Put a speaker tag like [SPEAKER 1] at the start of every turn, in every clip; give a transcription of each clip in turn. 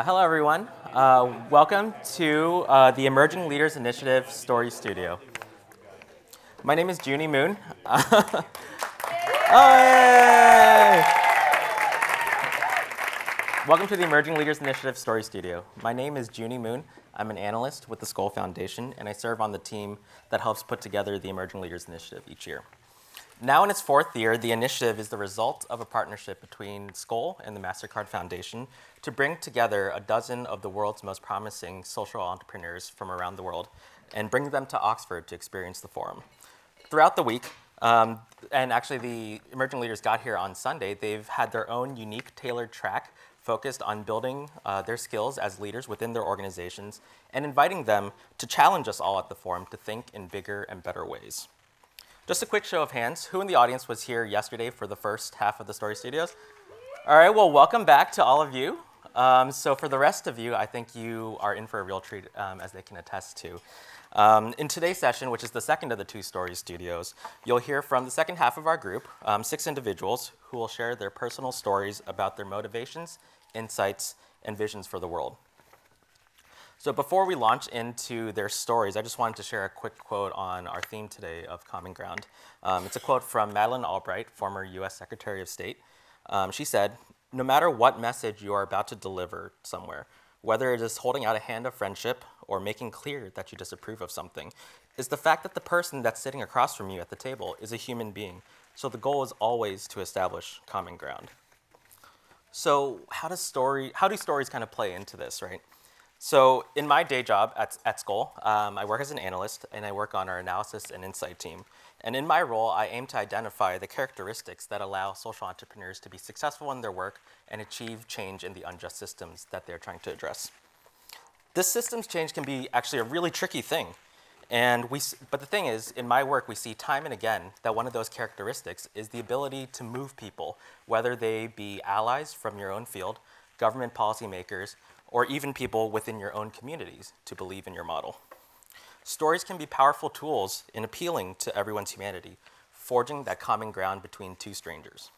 [SPEAKER 1] Hello, everyone. Welcome to the Emerging Leaders Initiative Story Studio. My name is Joony Moon. Welcome to the Emerging Leaders Initiative Story Studio. My name is Joony Moon. I'm an analyst with the Skoll Foundation, and I serve on the team that helps put together the Emerging Leaders Initiative each year. Now in its fourth year, the initiative is the result of a partnership between Skoll and the MasterCard Foundation to bring together a dozen of the world's most promising social entrepreneurs from around the world and bring them to Oxford to experience the forum. Throughout the week, and actually the Emerging Leaders got here on Sunday, they've had their own unique tailored track focused on building their skills as leaders within their organizations and inviting them to challenge us all at the forum to think in bigger and better ways. Just a quick show of hands. Who in the audience was here yesterday for the first half of the Story Studios? All right, well, welcome back to all of you. So for the rest of you, I think you are in for a real treat, as they can attest to. In today's session, which is the second of the two Story Studios, you'll hear from the second half of our group, 6 individuals who will share their personal stories about their motivations, insights, and visions for the world. So before we launch into their stories, I just wanted to share a quick quote on our theme today of Common Ground. It's a quote from Madeleine Albright, former US Secretary of State. She said, "No matter what message you are about to deliver somewhere, whether it is holding out a hand of friendship or making clear that you disapprove of something, is the fact that the person that's sitting across from you at the table is a human being. So the goal is always to establish common ground." So how do stories kind of play into this, right? So in my day job at Skoll, I work as an analyst, and I work on our analysis and insight team. And in my role, I aim to identify the characteristics that allow social entrepreneurs to be successful in their work and achieve change in the unjust systems that they're trying to address. This systems change can be actually a really tricky thing. But the thing is, in my work, we see time and again that one of those characteristics is the ability to move people, whether they be allies from your own field, government policymakers, or even people within your own communities to believe in your model. Stories can be powerful tools in appealing to everyone's humanity, forging that common ground between two strangers.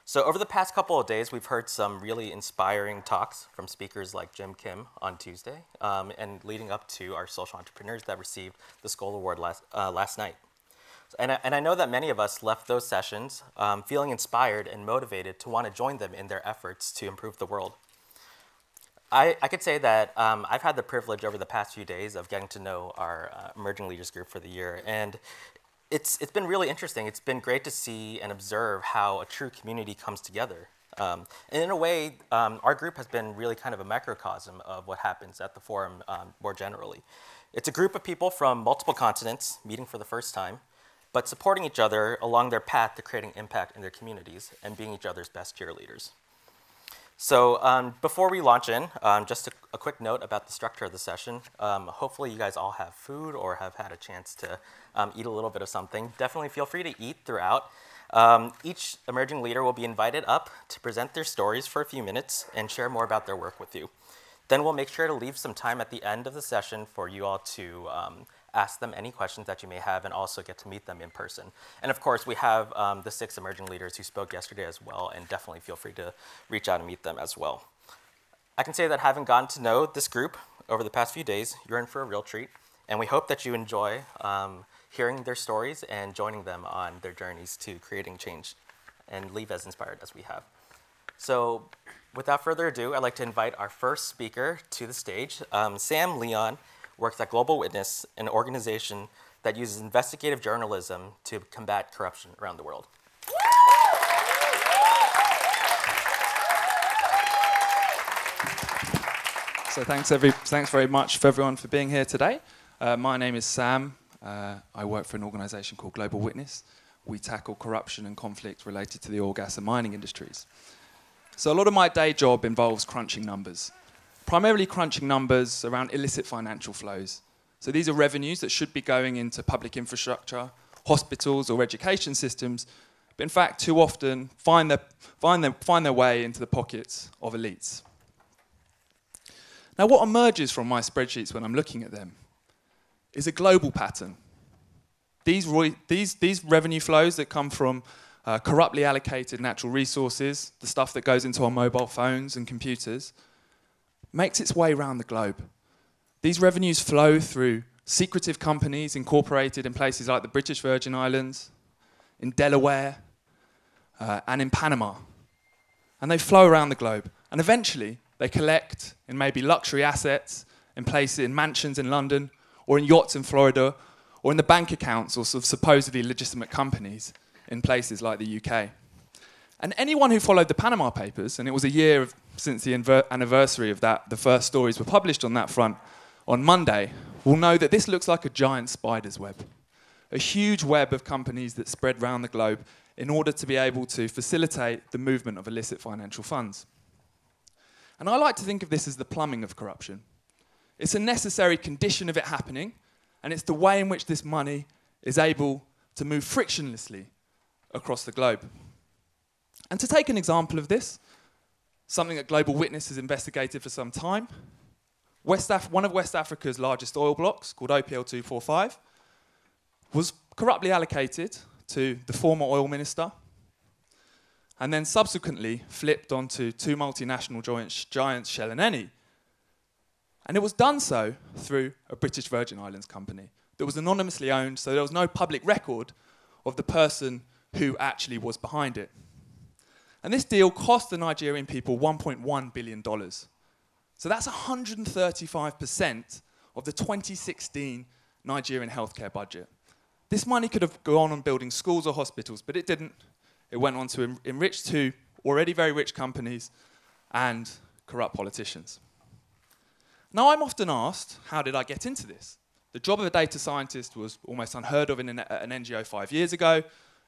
[SPEAKER 1] So over the past couple of days, we've heard some really inspiring talks from speakers like Jim Kim on Tuesday, and leading up to our social entrepreneurs that received the Skoll Award last night. And I know that many of us left those sessions feeling inspired and motivated to want to join them in their efforts to improve the world. I could say that I've had the privilege over the past few days of getting to know our Emerging Leaders group for the year, and it's been really interesting. It's been great to see and observe how a true community comes together. And in a way, our group has been really kind of a microcosm of what happens at the forum more generally. It's a group of people from multiple continents meeting for the first time, but supporting each other along their path to creating impact in their communities and being each other's best cheerleaders. So before we launch in, just a quick note about the structure of the session. Hopefully you guys all have food or have had a chance to eat a little bit of something. Definitely feel free to eat throughout. Each emerging leader will be invited up to present their stories for a few minutes and share more about their work with you. Then we'll make sure to leave some time at the end of the session for you all to ask them any questions that you may have and also get to meet them in person. And of course, we have the 6 emerging leaders who spoke yesterday as well, and definitely feel free to reach out and meet them as well. I can say that having gotten to know this group over the past few days, you're in for a real treat, and we hope that you enjoy hearing their stories and joining them on their journeys to creating change and leave as inspired as we have. So without further ado, I'd like to invite our first speaker to the stage. Sam Leon works at Global Witness, an organization that uses investigative journalism to combat corruption around the world.
[SPEAKER 2] So thanks very much for everyone for being here today. My name is Sam. I work for an organization called Global Witness. We tackle corruption and conflict related to the oil, gas, and mining industries. So a lot of my day job involves crunching numbers. Primarily crunching numbers around illicit financial flows. So these are revenues that should be going into public infrastructure, hospitals or education systems, but in fact too often find their way into the pockets of elites. Now what emerges from my spreadsheets when I'm looking at them is a global pattern. These revenue flows that come from corruptly allocated natural resources, the stuff that goes into our mobile phones and computers, makes its way around the globe. These revenues flow through secretive companies incorporated in places like the British Virgin Islands, in Delaware, and in Panama. And they flow around the globe. And eventually, they collect in maybe luxury assets, in places, in mansions in London, or in yachts in Florida, or in the bank accounts of supposedly legitimate companies in places like the UK. And anyone who followed the Panama Papers, and it was a year since the anniversary of that, the first stories were published on that front on Monday, will know that this looks like a giant spider's web. A huge web of companies that spread around the globe in order to be able to facilitate the movement of illicit financial funds. And I like to think of this as the plumbing of corruption. It's a necessary condition of it happening, and it's the way in which this money is able to move frictionlessly across the globe. And to take an example of this, something that Global Witness has investigated for some time, one of West Africa's largest oil blocks, called OPL 245, was corruptly allocated to the former oil minister, and then subsequently flipped onto two multinational giants, Shell and Eni. And it was done so through a British Virgin Islands company that was anonymously owned, so there was no public record of the person who actually was behind it. And this deal cost the Nigerian people $1.1 billion. So that's 135% of the 2016 Nigerian healthcare budget. This money could have gone on building schools or hospitals, but it didn't. It went on to enrich two already very rich companies and corrupt politicians. Now, I'm often asked, how did I get into this? The job of a data scientist was almost unheard of in an NGO 5 years ago.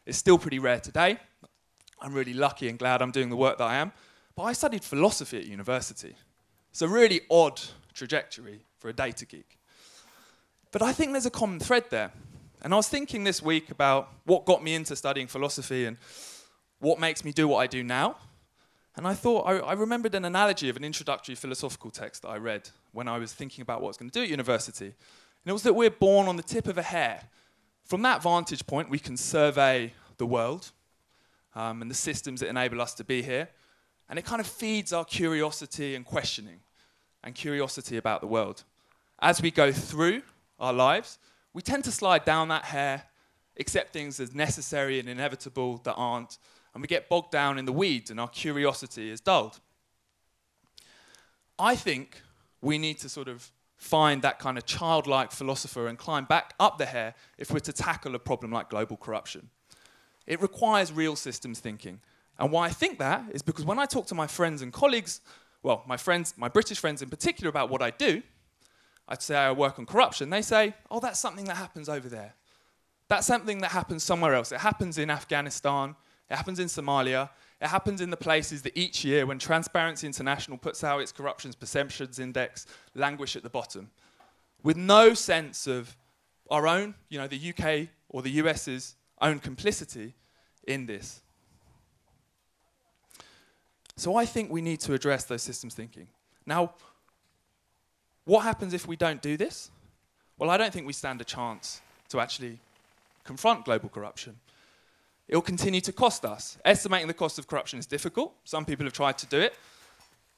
[SPEAKER 2] It's still pretty rare today. I'm really lucky and glad I'm doing the work that I am. But I studied philosophy at university. It's a really odd trajectory for a data geek. But I think there's a common thread there. And I was thinking this week about what got me into studying philosophy and what makes me do what I do now. And I thought, I remembered an analogy of an introductory philosophical text that I read when I was thinking about what I was going to do at university. And it was that we're born on the tip of a hair. From that vantage point, we can survey the world and the systems that enable us to be here. And it kind of feeds our curiosity and questioning and curiosity about the world. As we go through our lives, we tend to slide down that hair, accept things as necessary and inevitable that aren't, and we get bogged down in the weeds and our curiosity is dulled. I think we need to sort of find that kind of childlike philosopher and climb back up the hair if we're to tackle a problem like global corruption. It requires real systems thinking. And why I think that is because when I talk to my friends and colleagues, well, my British friends in particular, about what I do, I'd say I work on corruption. They say, oh, that's something that happens over there. That's something that happens somewhere else. It happens in Afghanistan. It happens in Somalia. It happens in the places that each year, when Transparency International puts out its Corruption Perceptions Index, languish at the bottom, with no sense of our own, the UK or the US's own complicity in this. So I think we need to address those systems thinking. Now, what happens if we don't do this? Well, I don't think we stand a chance to actually confront global corruption. It will continue to cost us. Estimating the cost of corruption is difficult. Some people have tried to do it.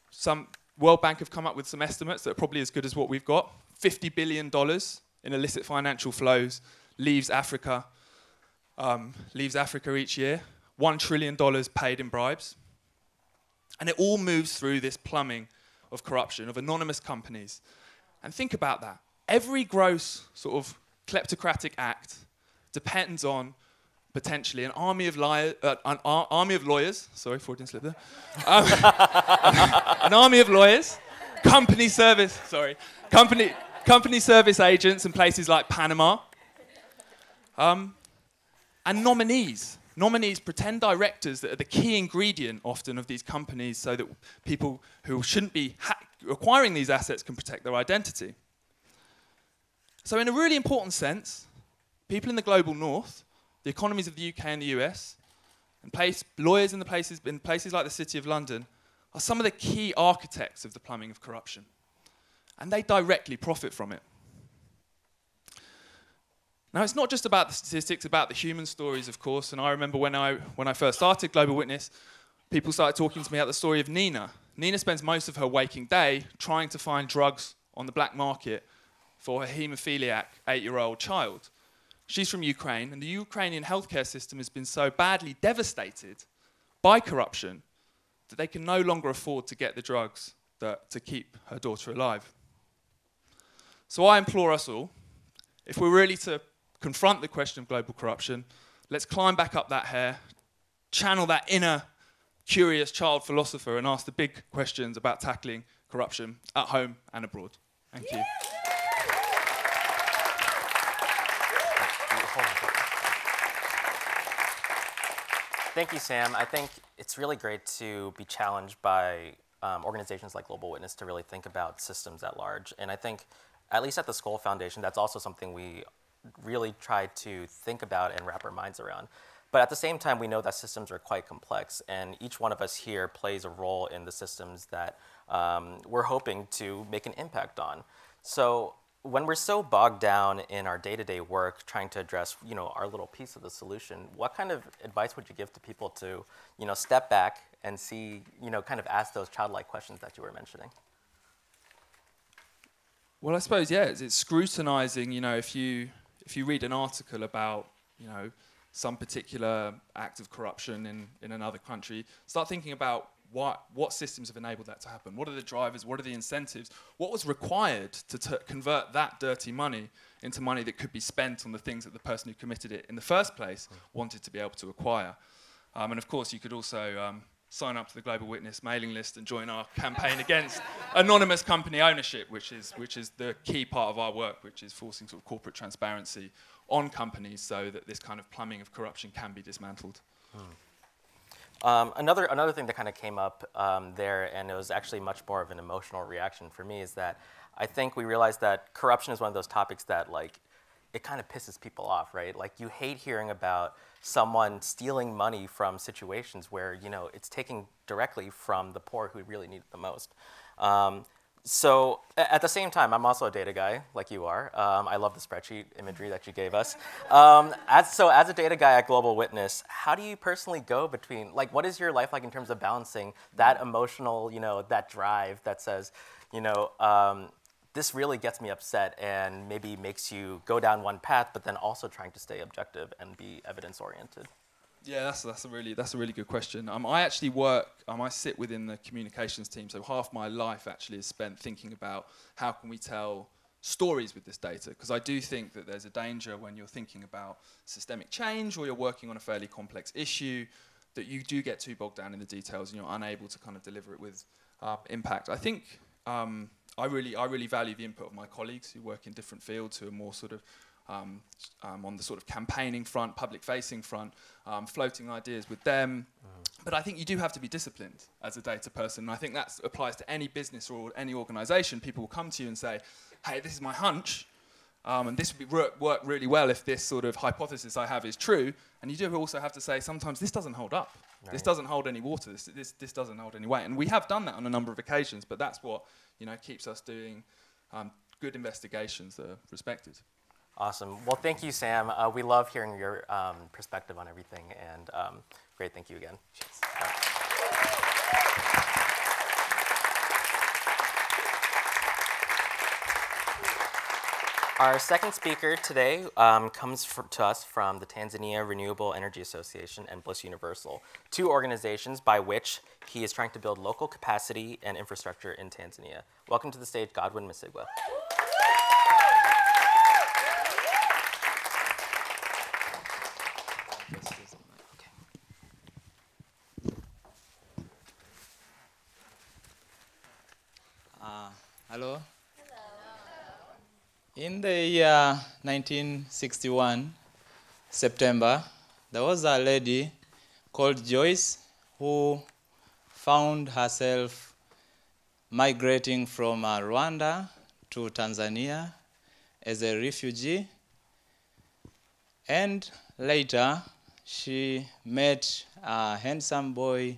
[SPEAKER 2] Some World Bank have come up with some estimates that are probably as good as what we've got. $50 billion in illicit financial flows leaves Africa each year. $1 trillion paid in bribes. And it all moves through this plumbing of corruption, of anonymous companies. And think about that. Every gross sort of kleptocratic act depends on potentially an army of lawyers. Sorry, Freudian slip there. An army of lawyers, company service agents in places like Panama, and nominees. Nominees, pretend directors that are the key ingredient often of these companies so that people who shouldn't be acquiring these assets can protect their identity. So in a really important sense, people in the global north, the economies of the UK and the US, and lawyers in places like the City of London are some of the key architects of the plumbing of corruption. And they directly profit from it. Now, it's not just about the statistics, about the human stories, of course. And I remember when I first started Global Witness, people started talking to me about the story of Nina. Nina spends most of her waking day trying to find drugs on the black market for her haemophiliac 8-year-old child. She's from Ukraine, and the Ukrainian healthcare system has been so badly devastated by corruption that they can no longer afford to get the drugs to keep her daughter alive. So I implore us all, if we're really to confront the question of global corruption, let's climb back up that hair, channel that inner curious child philosopher, and ask the big questions about tackling corruption at home and abroad. Thank you.
[SPEAKER 1] Thank you, Sam. I think it's really great to be challenged by organizations like Global Witness to really think about systems at large. And I think, at least at the Skoll Foundation, that's also something we really try to think about and wrap our minds around. But at the same time, we know that systems are quite complex, and each one of us here plays a role in the systems that we're hoping to make an impact on. So when we're so bogged down in our day-to-day work trying to address, our little piece of the solution, what kind of advice would you give to people to, step back and see, kind of ask those childlike questions that you were mentioning?
[SPEAKER 2] Well, I suppose, yeah, it's scrutinizing, if you read an article about, some particular act of corruption in another country, start thinking about what systems have enabled that to happen. What are the drivers? What are the incentives? What was required to convert that dirty money into money that could be spent on the things that the person who committed it in the first place wanted to be able to acquire? And of course, you could also sign up to the Global Witness mailing list and join our campaign against anonymous company ownership, which is the key part of our work, which is forcing sort of corporate transparency on companies so that this kind of plumbing of corruption can be dismantled.
[SPEAKER 1] Another thing that kind of came up there, and it was actually much more of an emotional reaction for me, is that I think we realized that corruption is one of those topics that, it kind of pisses people off, right? Like, you hate hearing about someone stealing money from situations where, it's taken directly from the poor who really need it the most. So at the same time, I'm also a data guy, like you are. I love the spreadsheet imagery that you gave us. As a data guy at Global Witness, how do you personally go between, what is your life like in terms of balancing that emotional, that drive that says, this really gets me upset and maybe makes you go down one path, but then also trying to stay objective and be evidence-oriented?
[SPEAKER 2] Yeah, that's a really good question. I actually I sit within the communications team, so half my life actually is spent thinking about how can we tell stories with this data, because I do think that there's a danger when you're thinking about systemic change or you're working on a fairly complex issue that you do get too bogged down in the details and you're unable to kind of deliver it with impact. I think I really value the input of my colleagues who work in different fields, who are more sort of on the sort of campaigning front, public-facing front, floating ideas with them. But I think you do have to be disciplined as a data person, and I think that applies to any business or any organisation. People will come to you and say, hey, this is my hunch, and this would work really well if this sort of hypothesis I have is true. And you do also have to say, sometimes this doesn't hold up. Right. This doesn't hold any water. This doesn't hold any weight. And we have done that on a number of occasions, but that's what keeps us doing good investigations that are respected.
[SPEAKER 1] Awesome. Well, thank you, Sam. We love hearing your perspective on everything, and great. Thank you again. Our second speaker today comes to us from the Tanzania Renewable Energy Association and Bliss Universal, two organizations by which he is trying to build local capacity and infrastructure in Tanzania. Welcome to the stage, Godwin Msigwa.
[SPEAKER 3] Hello. In the year 1961, September, there was a lady called Joyce who found herself migrating from Rwanda to Tanzania as a refugee. And later, she met a handsome boy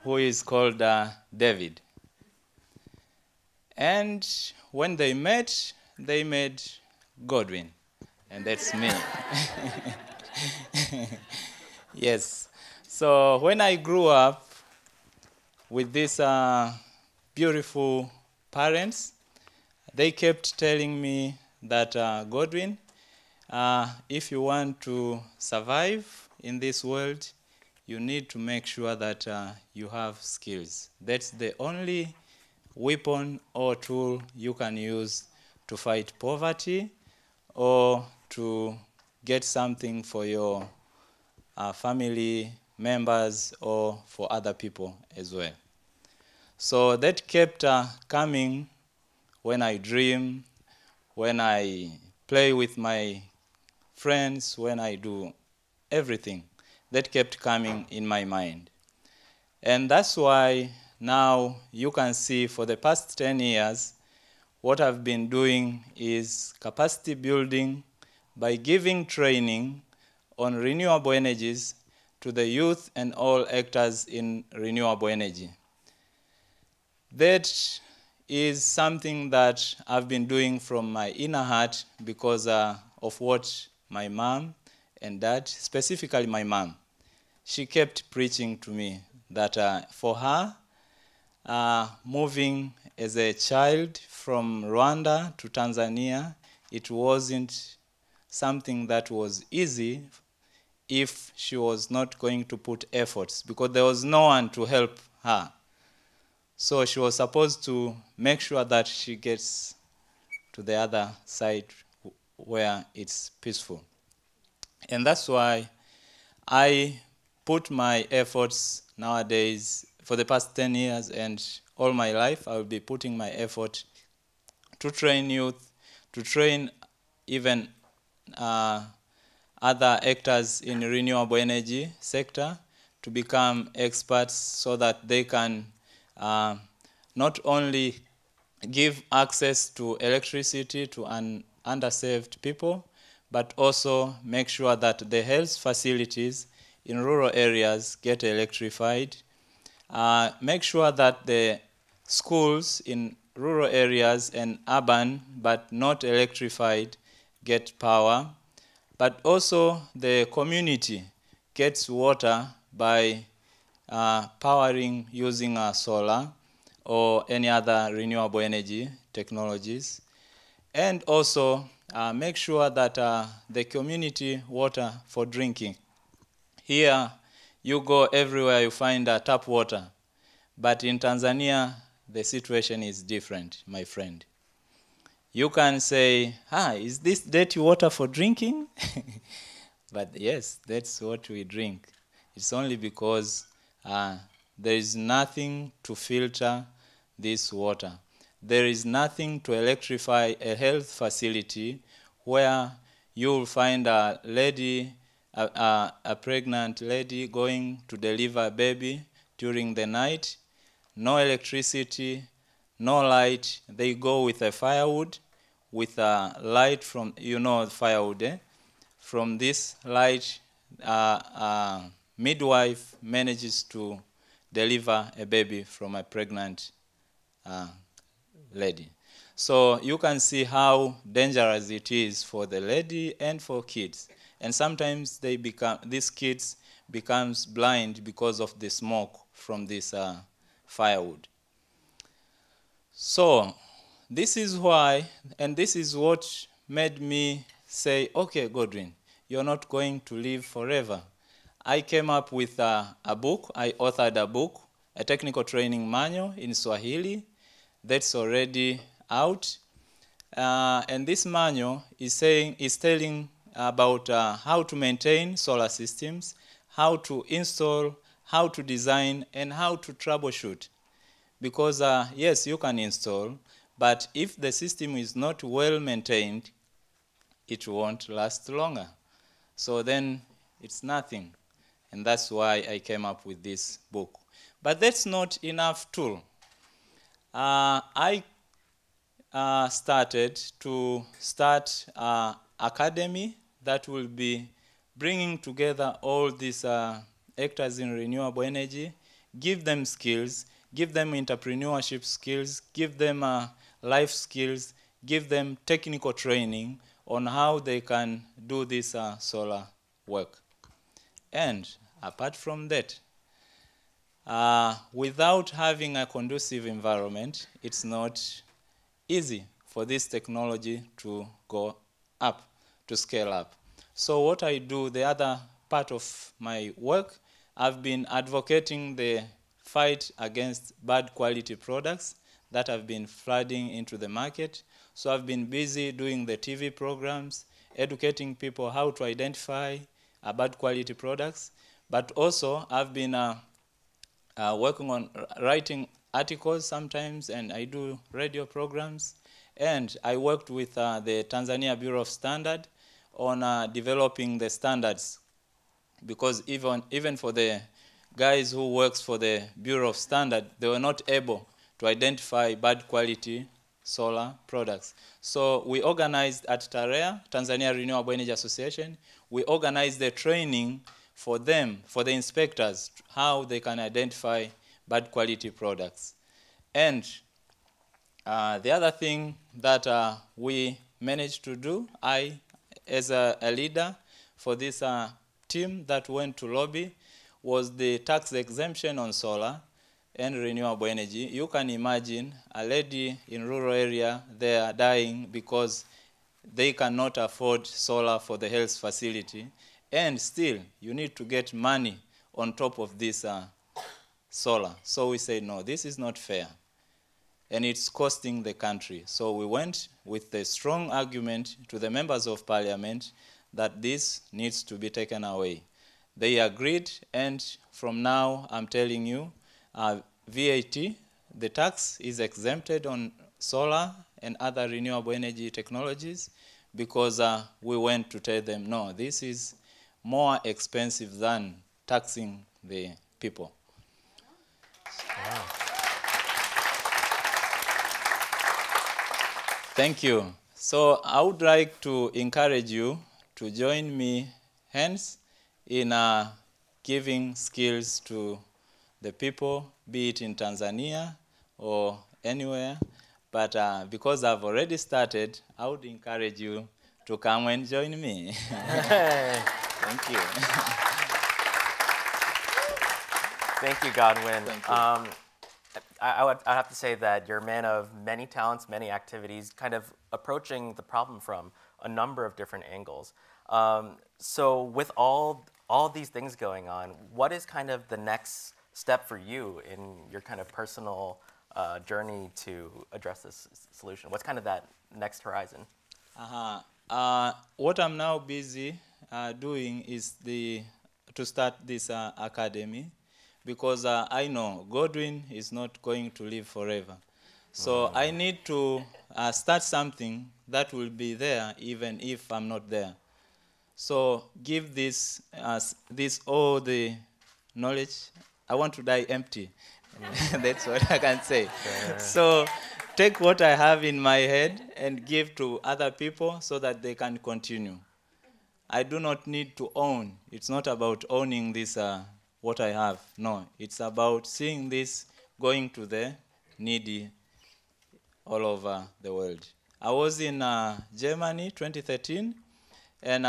[SPEAKER 3] who is called David. And when they made Godwin, and that's me. Yes. So when I grew up with this beautiful parents. They kept telling me that, Godwin, if you want to survive in this world, you need to make sure that you have skills. That's the only weapon or tool you can use to fight poverty or to get something for your family members or for other people as well. So that kept coming when I dream, when I play with my friends, when I do everything. That kept coming in my mind. And that's why now you can see for the past 10 years, what I've been doing is capacity building by giving training on renewable energies to the youth and all actors in renewable energy. That is something that I've been doing from my inner heart because of what my mom and dad, specifically my mom, she kept preaching to me that for her, moving as a child from Rwanda to Tanzania, it wasn't something that was easy if she was not going to put efforts, because there was no one to help her. So she was supposed to make sure that she gets to the other side where it's peaceful. And that's why I put my efforts nowadays, for the past 10 years and all my life, I will be putting my effort to train youth, to train even other actors in renewable energy sector to become experts so that they can not only give access to electricity to underserved people, but also make sure that the health facilities in rural areas get electrified. Make sure that the schools in rural areas and urban but not electrified get power. But also the community gets water by powering using solar or any other renewable energy technologies. And also make sure that the community water for drinking. Here, you go everywhere, you find tap water. But in Tanzania, the situation is different, my friend. You can say, is this dirty water for drinking? But yes, that's what we drink. It's only because there is nothing to filter this water. There is nothing to electrify a health facility where you will find a lady, a pregnant lady going to deliver a baby during the night. No electricity, no light. They go with a firewood, with a light from, firewood. From this light, midwife manages to deliver a baby from a pregnant lady. So you can see how dangerous it is for the lady and for kids. And sometimes these kids becomes blind because of the smoke from this firewood. So this is why, and this is what made me say, okay, Godwin, you're not going to live forever. I came up with a book. I authored a book, a technical training manual in Swahili that's already out. And this manual is telling about how to maintain solar systems, how to install, how to design, and how to troubleshoot. Because yes, you can install, but if the system is not well maintained, it won't last longer. So then it's nothing. And that's why I came up with this book. But that's not enough tool. I started to start an academy that will be bringing together all these actors in renewable energy, give them skills, give them entrepreneurship skills, give them life skills, give them technical training on how they can do this solar work. And apart from that, without having a conducive environment, it's not easy for this technology to go up, to scale up. So what I do, the other part of my work, I've been advocating the fight against bad quality products that have been flooding into the market. So I've been busy doing the TV programs, educating people how to identify bad quality products. But also I've been working on writing articles sometimes, and I do radio programs. And I worked with the Tanzania Bureau of Standard on developing the standards, because even for the guys who works for the Bureau of Standard, they were not able to identify bad quality solar products. So we organized at TAREA, Tanzania Renewable Energy Association, we organized the training for them, for the inspectors, how they can identify bad quality products. And the other thing that we managed to do, I, as a leader for this team that went to lobby, was the tax exemption on solar and renewable energy. You can imagine a lady in rural area, they are dying because they cannot afford solar for the health facility, and still you need to get money on top of this solar. So we say, no, this is not fair, and it's costing the country. So we went with a strong argument to the members of parliament that this needs to be taken away. They agreed, and from now, I'm telling you, VAT, the tax is exempted on solar and other renewable energy technologies, because we went to tell them, no, this is more expensive than taxing the people.
[SPEAKER 1] Wow.
[SPEAKER 3] Thank you. So I would like to encourage you to join me hands in giving skills to the people, be it in Tanzania or anywhere. But because I've already started, I would encourage you to come and join me. Thank you.
[SPEAKER 1] Thank you, Godwin.
[SPEAKER 3] Thank you.
[SPEAKER 1] I have to say that you're a man of many talents, many activities, kind of approaching the problem from a number of different angles. So with all these things going on, what is kind of the next step for you in your kind of personal journey to address this solution? What's kind of that next horizon?
[SPEAKER 3] What I'm now busy doing is to start this academy, because I know Godwin is not going to live forever. So I need to start something that will be there even if I'm not there. So give this all the knowledge. I want to die empty. That's what I can say.
[SPEAKER 1] Sure.
[SPEAKER 3] So take what I have in my head and give to other people so that they can continue. I do not need to own. It's not about owning this, what I have. No, it's about seeing this going to the needy all over the world. I was in Germany 2013, and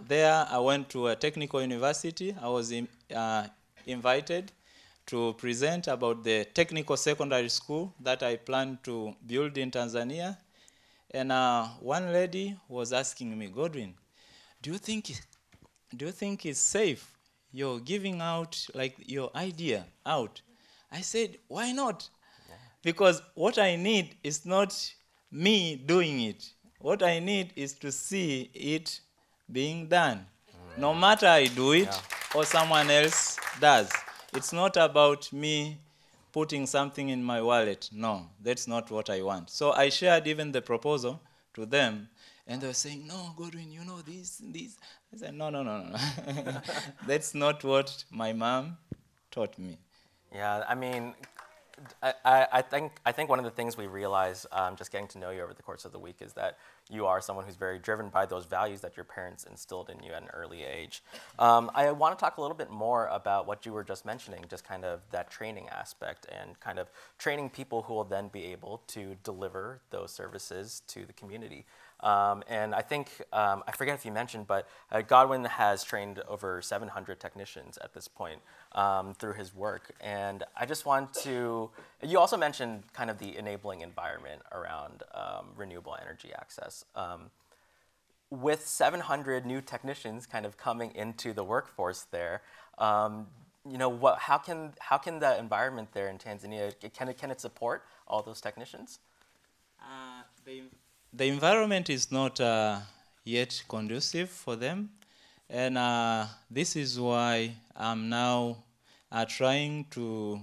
[SPEAKER 3] there I went to a technical university. I was invited to present about the technical secondary school that I plan to build in Tanzania. And one lady was asking me, Godwin, do you think it's safe you're giving out like your idea out? I said, why not? Yeah. Because what I need is not me doing it. What I need is to see it being done. No matter I do it or someone else does. It's not about me putting something in my wallet. No, that's not what I want. So I shared even the proposal to them, and they were saying, no, Godwin, you know, this. I said, no. That's not what my mom taught me.
[SPEAKER 1] Yeah, I mean, I think one of the things we realize just getting to know you over the course of the week is that you are someone who's very driven by those values that your parents instilled in you at an early age. I want to talk a little bit more about what you were just mentioning, just kind of that training aspect and kind of training people who will then be able to deliver those services to the community. And I think, I forget if you mentioned, but Godwin has trained over 700 technicians at this point through his work. And I just want to, you also mentioned kind of the enabling environment around renewable energy access. With 700 new technicians kind of coming into the workforce there, you know, how can the environment there in Tanzania, can it support all those technicians?
[SPEAKER 3] The environment is not yet conducive for them, and this is why I'm now trying to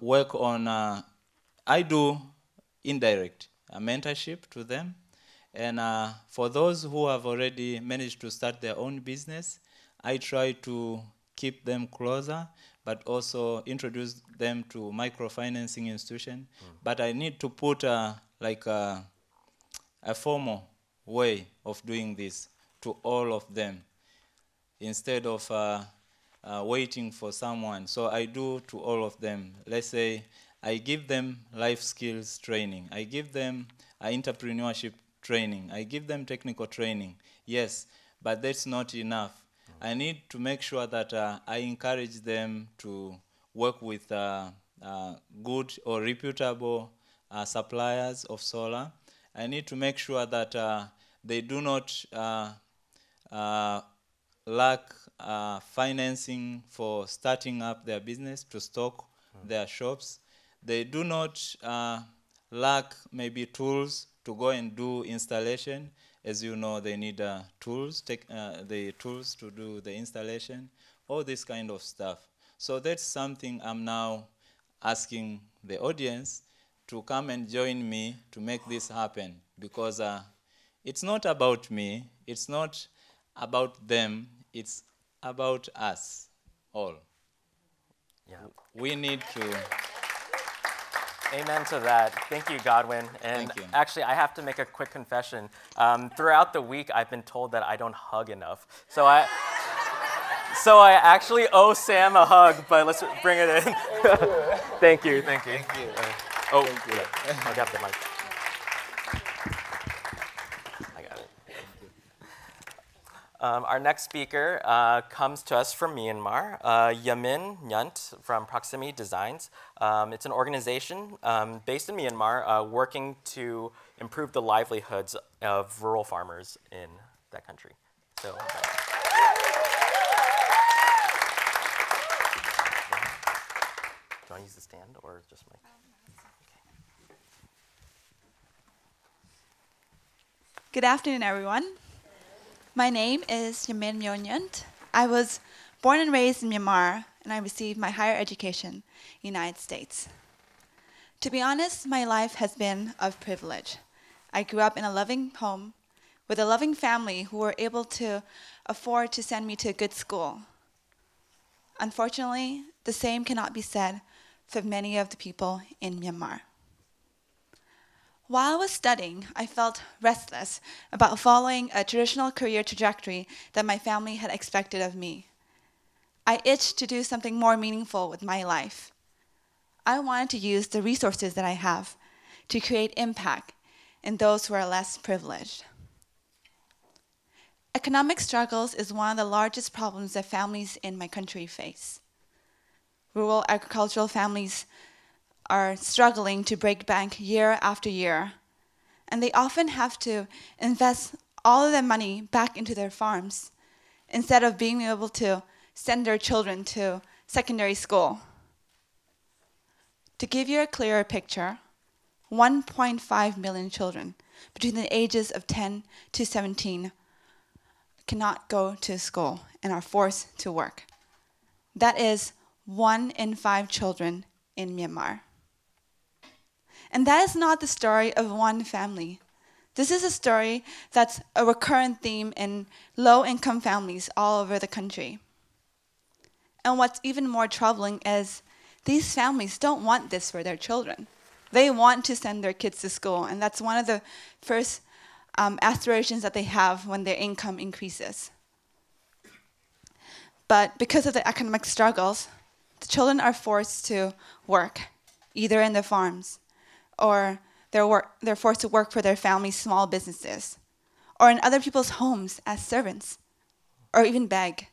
[SPEAKER 3] work on, I do indirect mentorship to them, and for those who have already managed to start their own business, I try to keep them closer, but also introduce them to microfinancing institution. But I need to put like a formal way of doing this to all of them instead of waiting for someone. So I do to all of them. Let's say I give them life skills training. I give them entrepreneurship training. I give them technical training. Yes, but that's not enough. I need to make sure that I encourage them to work with good or reputable suppliers of solar. I need to make sure that they do not lack financing for starting up their business, to stock their shops. They do not lack maybe tools to go and do installation. As you know, they need tools, the tools to do the installation, all this kind of stuff. So that's something I'm now asking the audience to come and join me to make this happen, because it's not about me, it's not about them, it's about us all.
[SPEAKER 1] Yeah.
[SPEAKER 3] We need to...
[SPEAKER 1] Amen to that. Thank you, Godwin. And
[SPEAKER 3] Thank you.
[SPEAKER 1] Actually, I have to make a quick confession. Throughout the week, I've been told that I don't hug enough. So I actually owe Sam a hug, but let's bring it in. Thank you.
[SPEAKER 3] Thank you.
[SPEAKER 1] Oh, thank you. I got the mic. I got it. Our next speaker comes to us from Myanmar, Yamin Nyunt from Proximity Designs. It's an organization based in Myanmar working to improve the livelihoods of rural farmers in that country. So, do you want to use the stand or just mic?
[SPEAKER 4] Good afternoon, everyone. My name is Yamin Nyunt. I was born and raised in Myanmar, and I received my higher education in the United States. To be honest, my life has been of privilege. I grew up in a loving home with a loving family who were able to afford to send me to a good school. Unfortunately, the same cannot be said for many of the people in Myanmar. While I was studying, I felt restless about following a traditional career trajectory that my family had expected of me. I itched to do something more meaningful with my life. I wanted to use the resources that I have to create impact in those who are less privileged. Economic struggles is one of the largest problems that families in my country face. Rural agricultural families are struggling to break bank year after year, and they often have to invest all of their money back into their farms instead of being able to send their children to secondary school. To give you a clearer picture, 1.5 million children between the ages of 10 to 17 cannot go to school and are forced to work. That is 1 in 5 children in Myanmar. And that is not the story of one family. This is a story that's a recurrent theme in low-income families all over the country. And what's even more troubling is these families don't want this for their children. They want to send their kids to school, and that's one of the first aspirations that they have when their income increases. But because of the economic struggles, the children are forced to work, either in the farms or they're forced to work for their family's small businesses, or in other people's homes as servants, or even beg.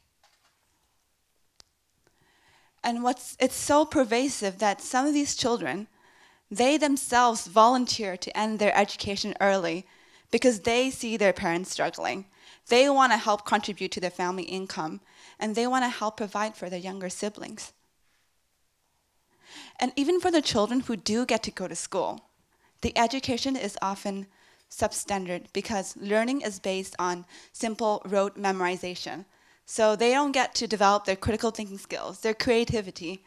[SPEAKER 4] And it's so pervasive that some of these children, they themselves volunteer to end their education early because they see their parents struggling. They want to help contribute to their family income, and they want to help provide for their younger siblings. And even for the children who do get to go to school, the education is often substandard because learning is based on simple rote memorization. So they don't get to develop their critical thinking skills, their creativity.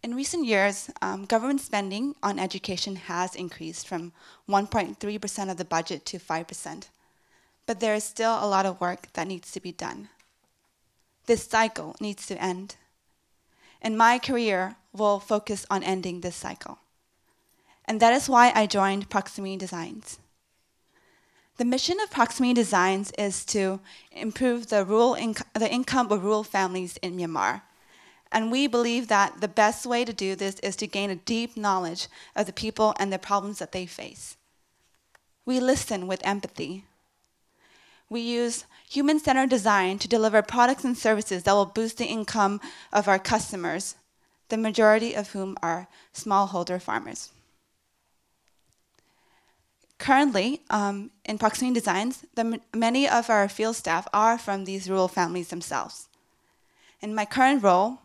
[SPEAKER 4] In recent years, government spending on education has increased from 1.3% of the budget to 5%. But there is still a lot of work that needs to be done. This cycle needs to end. And my career will focus on ending this cycle. And that is why I joined Proximity Designs. The mission of Proximity Designs is to improve the income of rural families in Myanmar. And we believe that the best way to do this is to gain a deep knowledge of the people and the problems that they face. We listen with empathy. We use human-centered design to deliver products and services that will boost the income of our customers, the majority of whom are smallholder farmers. Currently, in Proximity Designs, many of our field staff are from these rural families themselves. In my current role,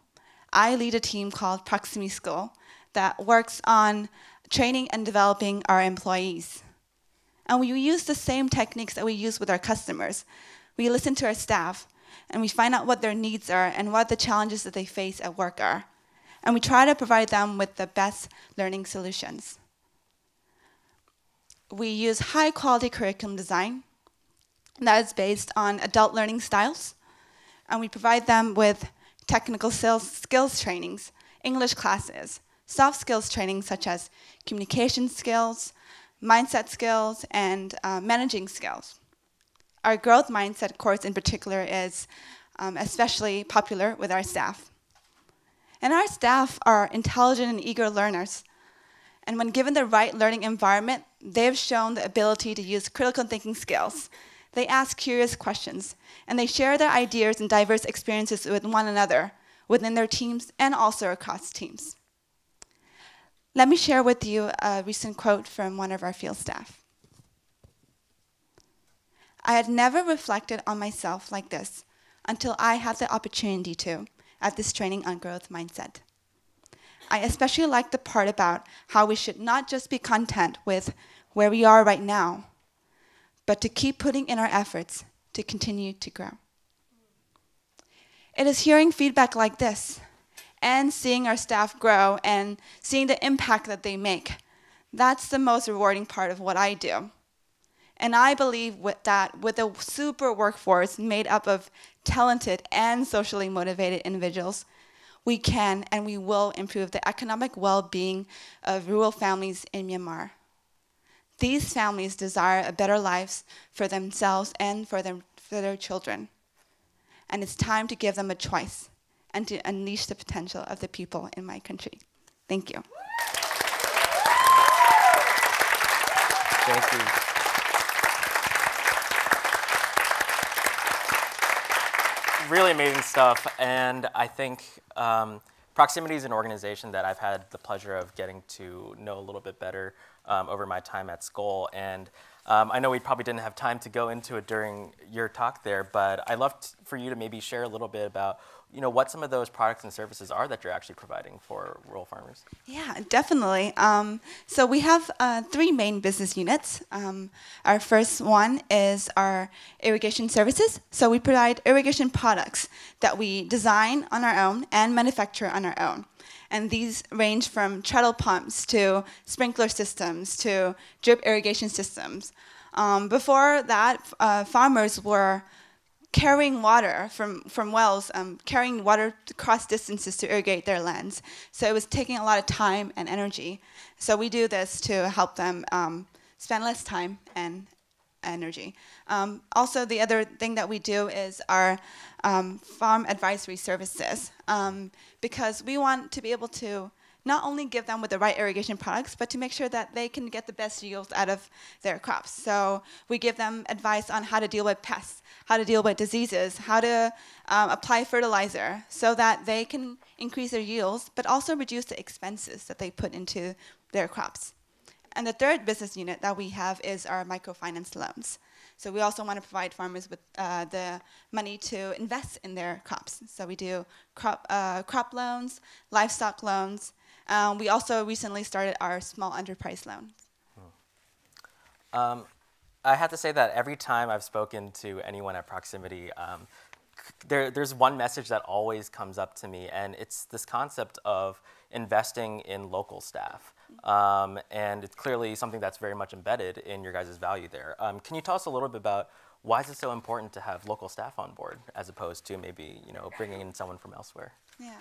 [SPEAKER 4] I lead a team called Proximity Skoll that works on training and developing our employees. And we use the same techniques that we use with our customers. We listen to our staff, and we find out what their needs are and what the challenges that they face at work are. And we try to provide them with the best learning solutions. We use high-quality curriculum design that is based on adult learning styles, and we provide them with technical skills trainings, English classes, soft skills training such as communication skills, mindset skills, and managing skills. Our growth mindset course in particular is especially popular with our staff. And our staff are intelligent and eager learners. And when given the right learning environment, they've shown the ability to use critical thinking skills. They ask curious questions, and they share their ideas and diverse experiences with one another, within their teams and also across teams. Let me share with you a recent quote from one of our field staff. I had never reflected on myself like this until I had the opportunity to at this training on growth mindset. I especially like the part about how we should not just be content with where we are right now, but to keep putting in our efforts to continue to grow. It is hearing feedback like this and seeing our staff grow and seeing the impact that they make. That's the most rewarding part of what I do. And I believe that with a super workforce made up of talented and socially motivated individuals, we can and we will improve the economic well-being of rural families in Myanmar. These families desire a better life for themselves and for their children. And it's time to give them a choice and to unleash the potential of the people in my country. Thank you.
[SPEAKER 1] Thank you. Really amazing stuff, and I think Proximity is an organization that I've had the pleasure of getting to know a little bit better over my time at Skoll, and I know we probably didn't have time to go into it during your talk there, but I'd love for you to maybe share a little bit about what some of those products and services are that you're actually providing for rural farmers.
[SPEAKER 4] Yeah, definitely. So we have 3 main business units. Our first one is our irrigation services. So we provide irrigation products that we design on our own and manufacture on our own. And these range from treadle pumps to sprinkler systems to drip irrigation systems. Before that, farmers were carrying water from wells, carrying water across distances to irrigate their lands. So it was taking a lot of time and energy. So we do this to help them spend less time and energy. Also, the other thing that we do is our farm advisory services, because we want to be able to not only give them with the right irrigation products, but to make sure that they can get the best yields out of their crops. So we give them advice on how to deal with pests, how to deal with diseases, how to apply fertilizer so that they can increase their yields, but also reduce the expenses that they put into their crops. And the third business unit that we have is our microfinance loans. So we also want to provide farmers with the money to invest in their crops. So we do crop loans, livestock loans. We also recently started our small enterprise loans.
[SPEAKER 1] I have to say that every time I've spoken to anyone at Proximity, there's one message that always comes up to me, and it's this concept of investing in local staff. And it's clearly something that's very much embedded in your guys' value there. Can you tell us a little bit about why is it so important to have local staff on board as opposed to maybe bringing in someone from elsewhere?
[SPEAKER 4] Yeah.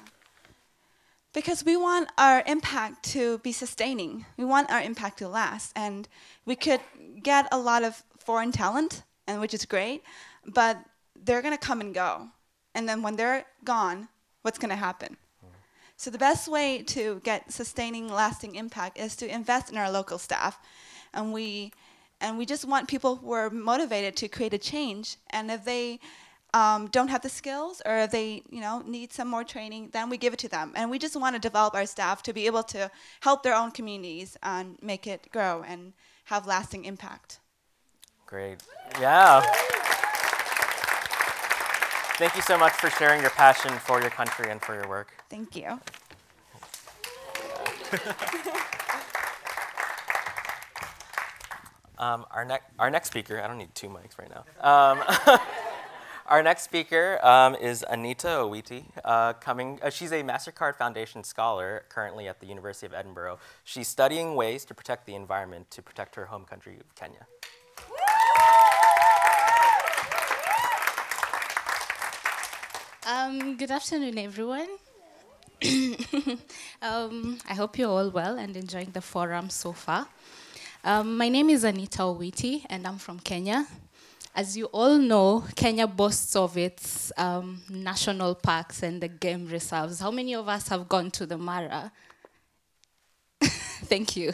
[SPEAKER 4] Because we want our impact to be sustaining. We want our impact to last. And we could get a lot of foreign talent, and which is great, but they're going to come and go. And then when they're gone, what's going to happen? So the best way to get sustaining, lasting impact is to invest in our local staff. And we just want people who are motivated to create a change. And if they don't have the skills, or if they need some more training, then we give it to them. And we just want to develop our staff to be able to help their own communities and make it grow and have lasting impact.
[SPEAKER 1] Great. Yeah. Thank you so much for sharing your passion for your country and for your work.
[SPEAKER 4] Thank you.
[SPEAKER 1] Our next speaker, I don't need two mics right now. Our next speaker is Anita Owiti. She's a MasterCard Foundation scholar currently at the University of Edinburgh. She's studying ways to protect the environment to protect her home country of Kenya.
[SPEAKER 5] Good afternoon, everyone. I hope you're all well and enjoying the forum so far. My name is Anita Owiti, and I'm from Kenya. As you all know, Kenya boasts of its national parks and the game reserves. How many of us have gone to the Mara? Thank you.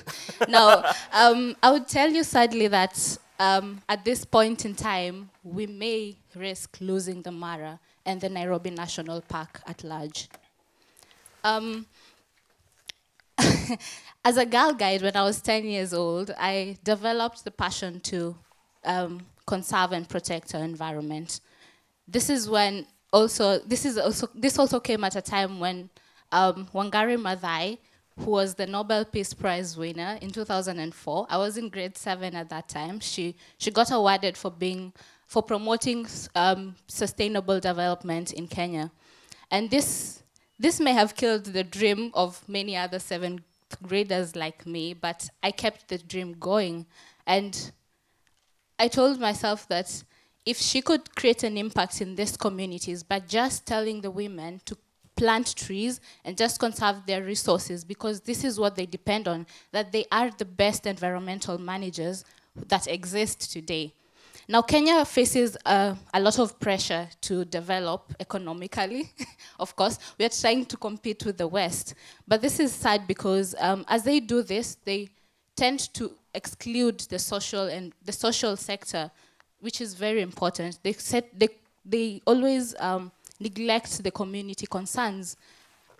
[SPEAKER 5] Now, I would tell you sadly that at this point in time, we may risk losing the Mara and the Nairobi National Park at large. As a Girl Guide, when I was 10 years old, I developed the passion to conserve and protect our environment. This also came at a time when Wangari Maathai, who was the Nobel Peace Prize winner in 2004, I was in grade 7 at that time. She got awarded for promoting sustainable development in Kenya. And this may have killed the dream of many other 7th graders like me, but I kept the dream going. And I told myself that if she could create an impact in these communities by just telling the women to plant trees and just conserve their resources, because this is what they depend on, that they are the best environmental managers that exist today. Now, Kenya faces a lot of pressure to develop economically. Of course, we are trying to compete with the West. But this is sad because as they do this, they tend to exclude the social sector, which is very important. They always neglect the community concerns.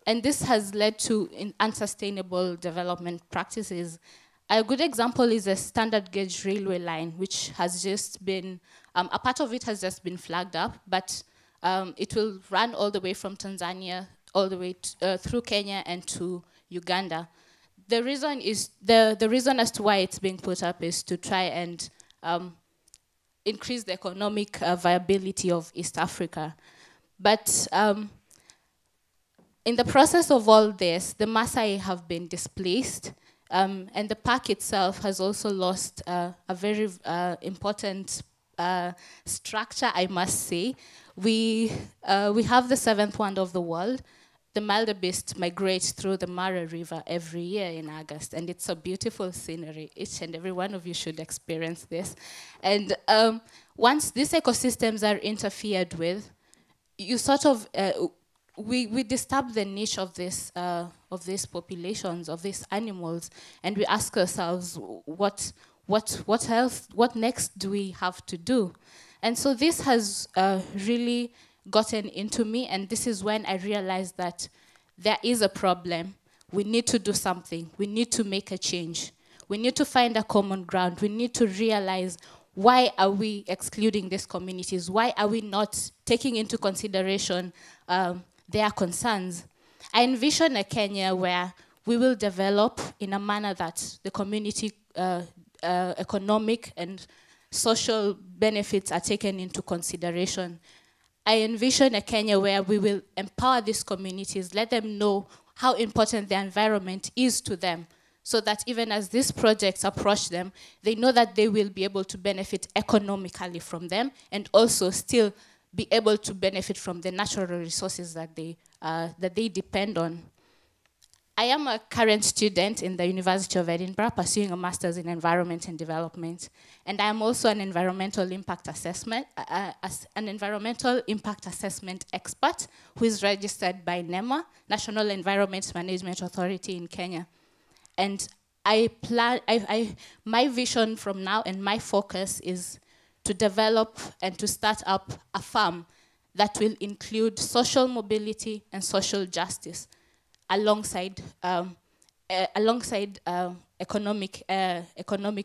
[SPEAKER 5] And this has led to unsustainable development practices. A good example is a standard gauge railway line, which has just been, a part of it has just been flagged up, but it will run all the way from Tanzania, all the way through Kenya and to Uganda. The reason is, the reason as to why it's being put up is to try and increase the economic viability of East Africa. But in the process of all this, the Maasai have been displaced. And the park itself has also lost a very important structure, I must say. We have the 7th wonder of the world. The wildebeest migrates through the Mara River every year in August, and it's a beautiful scenery. Each and every one of you should experience this. And once these ecosystems are interfered with, you sort of we disturb the niche of these populations, of these animals, and we ask ourselves, what else, what next do we have to do? And so this has really gotten into me, and this is when I realized that there is a problem. We need to do something. We need to make a change. We need to find a common ground. We need to realize, why are we excluding these communities? Why are we not taking into consideration their concerns? I envision a Kenya where we will develop in a manner that the community economic and social benefits are taken into consideration. I envision a Kenya where we will empower these communities, let them know how important the environment is to them, so that even as these projects approach them, they know that they will be able to benefit economically from them, and also still be able to benefit from the natural resources that they depend on. I am a current student in the University of Edinburgh, pursuing a master's in environment and development, and I am also an environmental impact assessment expert who is registered by NEMA, National Environment Management Authority in Kenya. And my vision from now and my focus is to develop and to start up a farm that will include social mobility and social justice alongside economic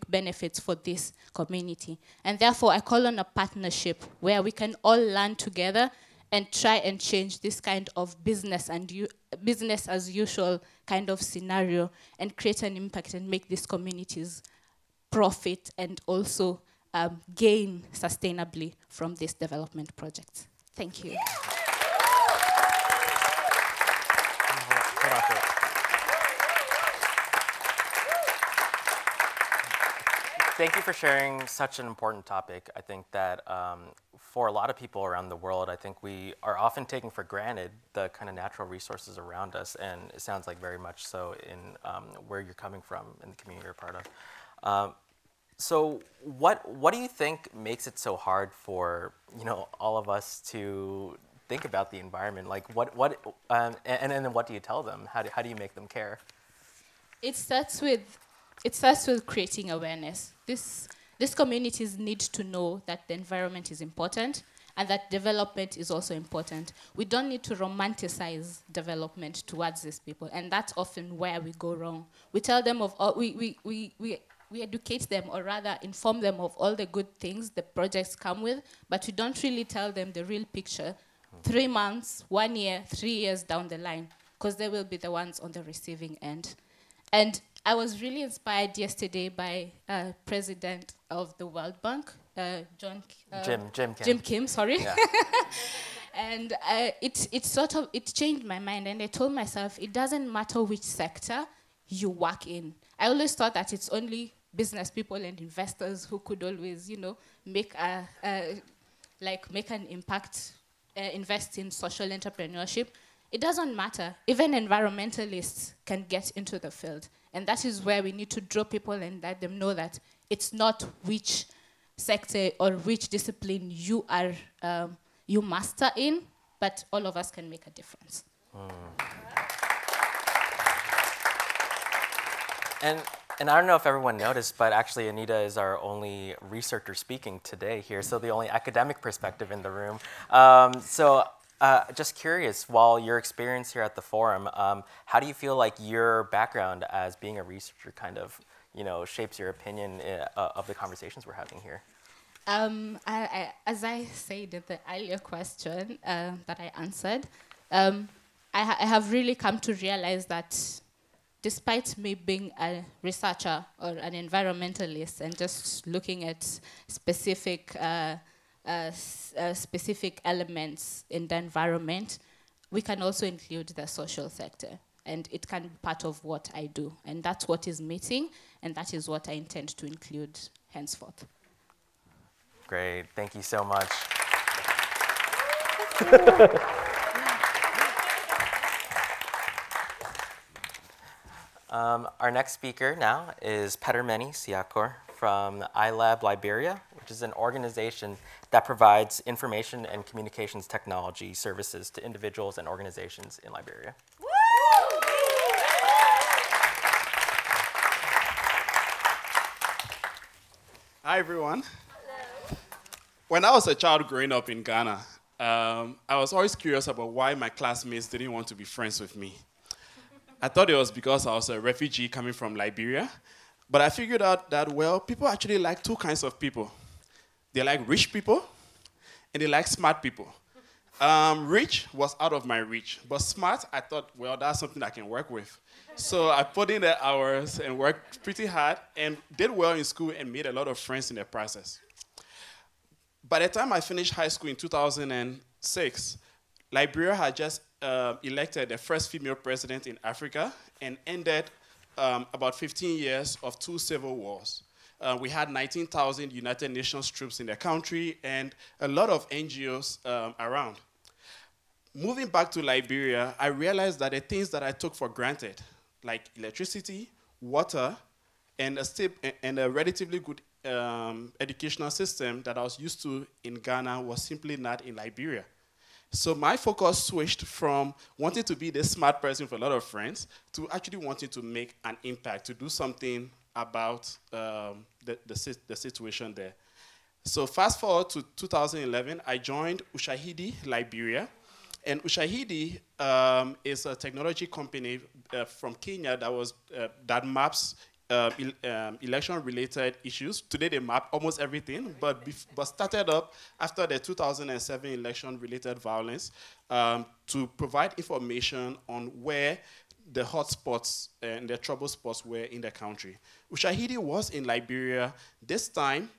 [SPEAKER 5] benefits for this community. And therefore, I call on a partnership where we can all learn together and try and change this kind of business as usual kind of scenario, and create an impact and make these communities profit and also gain sustainably from these development projects. Thank you.
[SPEAKER 1] Thank you for sharing such an important topic. I think that for a lot of people around the world, I think we are often taking for granted the kind of natural resources around us, and it sounds like very much so in where you're coming from and the community you're part of. So what do you think makes it so hard for all of us to think about the environment? Like and then what do you tell them? How do you make them care?
[SPEAKER 5] It starts with creating awareness. These communities need to know that the environment is important and that development is also important. We don't need to romanticize development towards these people, and that's often where we go wrong. We tell them of all, we educate them, or rather inform them of all the good things the projects come with, but we don't really tell them the real picture 3 months, 1 year, 3 years down the line, because they will be the ones on the receiving end. And I was really inspired yesterday by President of the World Bank, Jim Kim, sorry. Yeah. And it changed my mind, and I told myself, it doesn't matter which sector you work in. I always thought that it's only business people and investors who could always, make an impact, invest in social entrepreneurship. It doesn't matter. Even environmentalists can get into the field. And that is where we need to draw people and let them know that it's not which sector or which discipline you are you master in, but all of us can make a difference.
[SPEAKER 1] And I don't know if everyone noticed, but actually Anita is our only researcher speaking today here, so the only academic perspective in the room. Just curious, while your experience here at the forum, how do you feel like your background as being a researcher kind of, shapes your opinion of the conversations we're having here?
[SPEAKER 5] As I said in the earlier question that I answered, I have really come to realize that despite me being a researcher or an environmentalist and just looking at specific elements in the environment, we can also include the social sector, and it can be part of what I do, and that's what is missing, and that is what I intend to include henceforth.
[SPEAKER 1] Great, thank you so much. Our next speaker now is Kpetermeni Siakor from iLab Liberia, which is an organization that provides information and communications technology services to individuals and organizations in Liberia.
[SPEAKER 6] Hi, everyone. Hello. When I was a child growing up in Ghana, I was always curious about why my classmates didn't want to be friends with me. I thought it was because I was a refugee coming from Liberia, but I figured out that, well, people actually like two kinds of people. They like rich people, and they like smart people. Rich was out of my reach, but smart, I thought, well, that's something I can work with. So I put in the hours and worked pretty hard and did well in school and made a lot of friends in the process. By the time I finished high school in 2006, Liberia had just elected the first female president in Africa and ended about 15 years of 2 civil wars. We had 19,000 United Nations troops in the country and a lot of NGOs around. Moving back to Liberia, I realized that the things that I took for granted, like electricity, water, and a relatively good educational system that I was used to in Ghana was simply not in Liberia. So my focus switched from wanting to be this smart person with a lot of friends to actually wanting to make an impact, to do something about the situation there. So fast forward to 2011, I joined Ushahidi Liberia. And Ushahidi is a technology company from Kenya that maps election-related issues. Today they map almost everything, but started up after the 2007 election-related violence to provide information on where the hotspots and the trouble spots were in the country. Ushahidi was in Liberia this time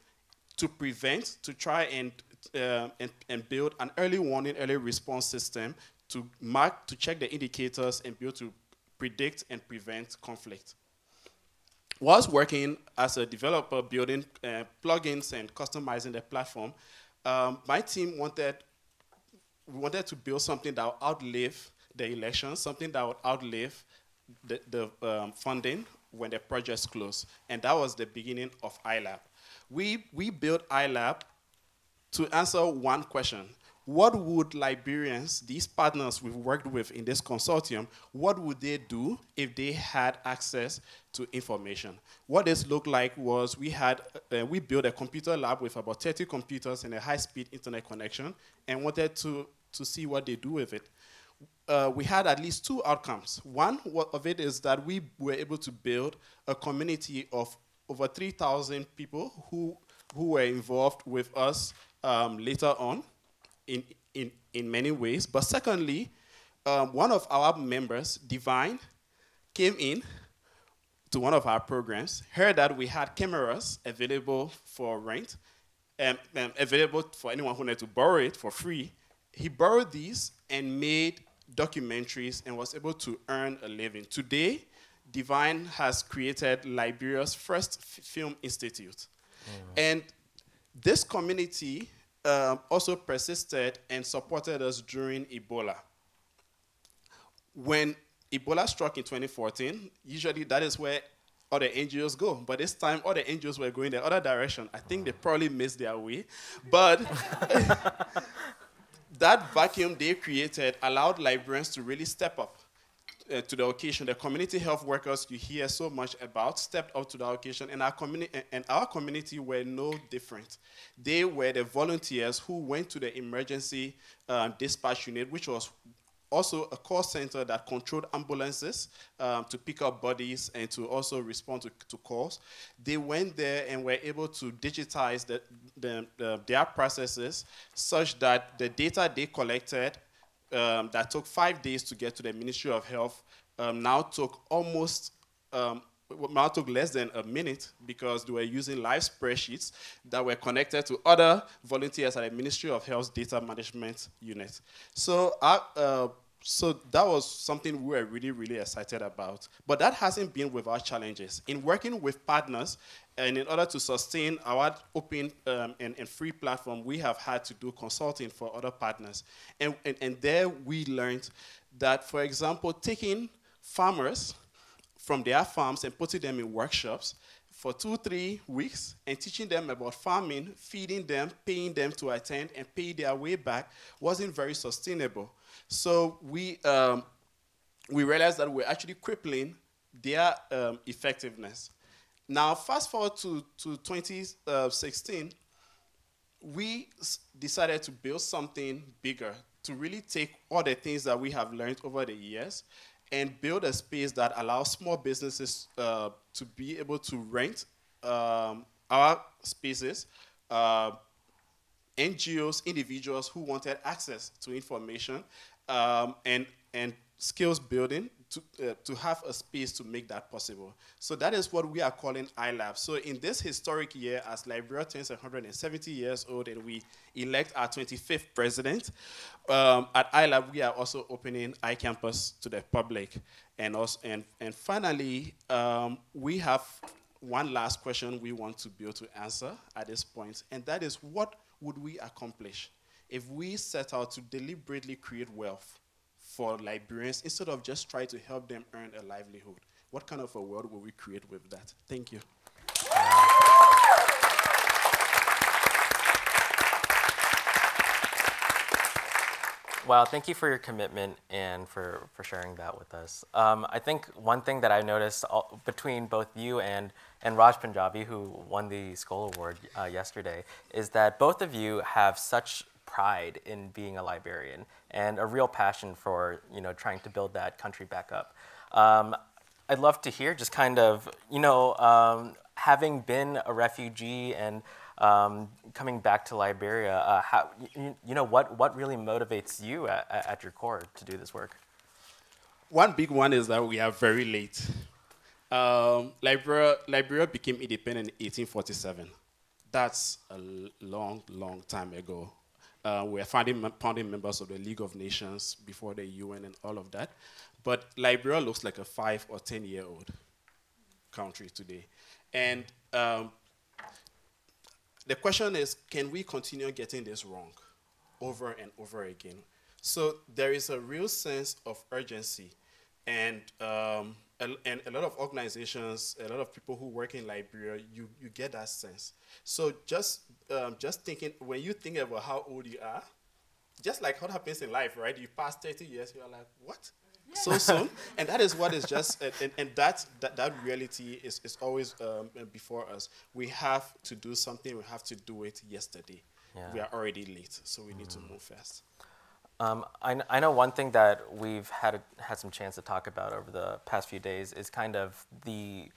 [SPEAKER 6] to try and build an early warning, early response system to check the indicators and be able to predict and prevent conflict. Whilst working as a developer, building plugins and customizing the platform, my team wanted to build something that would outlive the elections, something that would outlive the funding when the projects close. And that was the beginning of iLab. We built iLab to answer one question. What would Liberians, these partners we've worked with in this consortium, what would they do if they had access to information? What this looked like was we built a computer lab with about 30 computers and a high-speed internet connection and wanted to see what they do with it. We had at least 2 outcomes. One of it is that we were able to build a community of over 3,000 people who were involved with us later on in many ways. But secondly, one of our members, Divine, came in to one of our programs, heard that we had cameras available for rent, available for anyone who wanted to borrow it for free. He borrowed these and made documentaries and was able to earn a living. Today, Divine has created Liberia's first film institute. And this community also persisted and supported us during Ebola. When Ebola struck in 2014, usually that is where all the NGOs go. But this time, all the NGOs were going the other direction. I think they probably missed their way. But that vacuum they created allowed Liberians to really step up to the occasion. The community health workers you hear so much about stepped up to the occasion, and our community were no different. They were the volunteers who went to the emergency dispatch unit, which was also a call center that controlled ambulances to pick up bodies and to also respond to calls. They went there and were able to digitize their processes such that the data they collected that took 5 days to get to the Ministry of Health now took less than a minute because they were using live spreadsheets that were connected to other volunteers at the Ministry of Health's data management unit. So that was something we were really, really excited about. But that hasn't been without challenges. In working with partners, and in order to sustain our open and free platform, we have had to do consulting for other partners. And there we learned that, for example, taking farmers from their farms and putting them in workshops for 2-3 weeks and teaching them about farming, feeding them, paying them to attend and pay their way back wasn't very sustainable. So we realized that we're actually crippling their effectiveness. Now, fast forward to 2016, we decided to build something bigger, to really take all the things that we have learned over the years and build a space that allows small businesses to be able to rent our spaces, NGOs, individuals who wanted access to information and skills building to have a space to make that possible. So that is what we are calling iLab. So in this historic year, as Liberia turns 170 years old and we elect our 25th president, at iLab we are also opening iCampus to the public. And finally, we have one last question we want to be able to answer at this point, and that is, what would we accomplish if we set out to deliberately create wealth for Liberians instead of just try to help them earn a livelihood? What kind of a world will we create with that? Thank you.
[SPEAKER 1] Well, thank you for your commitment and for sharing that with us. I think one thing that I noticed between both you and Raj Punjabi, who won the Skoll Award yesterday, is that both of you have such pride in being a librarian and a real passion for trying to build that country back up. I'd love to hear just kind of, having been a refugee and coming back to Liberia, how, what really motivates you at your core to do this work?
[SPEAKER 6] One big one is that we are very late. Liberia became independent in 1847. That's a long, long time ago. We're founding members of the League of Nations before the UN and all of that. But Liberia looks like a 5 or 10-year-old country today. And the question is, can we continue getting this wrong over and over again? So there is a real sense of urgency. And a lot of organizations, a lot of people who work in Liberia, you get that sense. So just thinking, when you think about how old you are, just like what happens in life, right? You pass 30 years, you're like, what? Yeah. So soon? And that is what is just, and that reality is always before us. We have to do something, we have to do it yesterday. Yeah. We are already late, so we need to move fast.
[SPEAKER 1] I know one thing that we've had some chance to talk about over the past few days is kind of the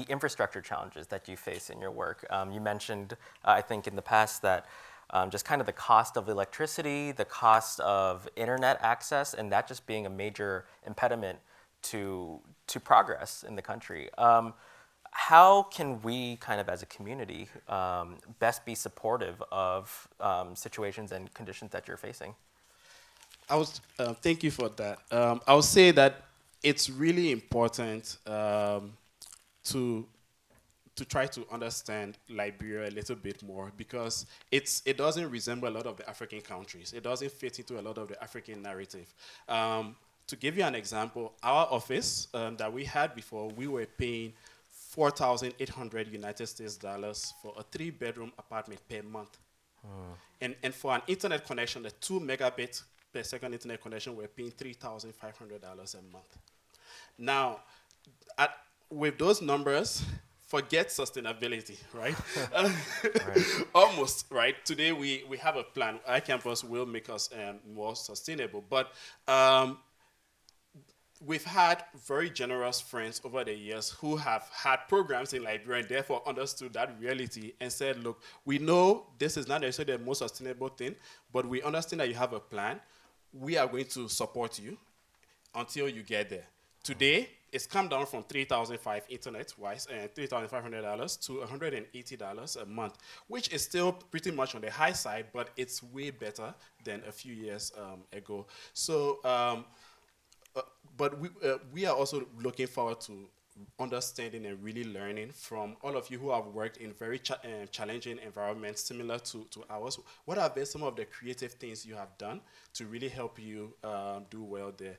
[SPEAKER 1] infrastructure challenges that you face in your work. You mentioned, I think in the past, that just kind of the cost of electricity, the cost of internet access, and that just being a major impediment to progress in the country. How can we kind of as a community best be supportive of situations and conditions that you're facing?
[SPEAKER 6] Thank you for that. I would say that it's really important to try to understand Liberia a little bit more, because it doesn't resemble a lot of the African countries. It doesn't fit into a lot of the African narrative. To give you an example, our office that we had before, we were paying $4,800 United States dollars for a 3-bedroom apartment per month. And for an internet connection, a 2 megabit per second internet connection, we're paying $3,500 a month. Now, with those numbers, forget sustainability, right? Right. Almost, right? Today we have a plan. iCampus will make us more sustainable. But we've had very generous friends over the years who have had programs in Liberia and therefore understood that reality and said, look, we know this is not necessarily the most sustainable thing, but we understand that you have a plan. We are going to support you until you get there. Today, it's come down from $3,500 internet-wise, $3,500 to $180 a month, which is still pretty much on the high side, but it's way better than a few years ago. So, but we are also looking forward to understanding and really learning from all of you who have worked in very challenging environments similar to ours. What have been some of the creative things you have done to really help you do well there?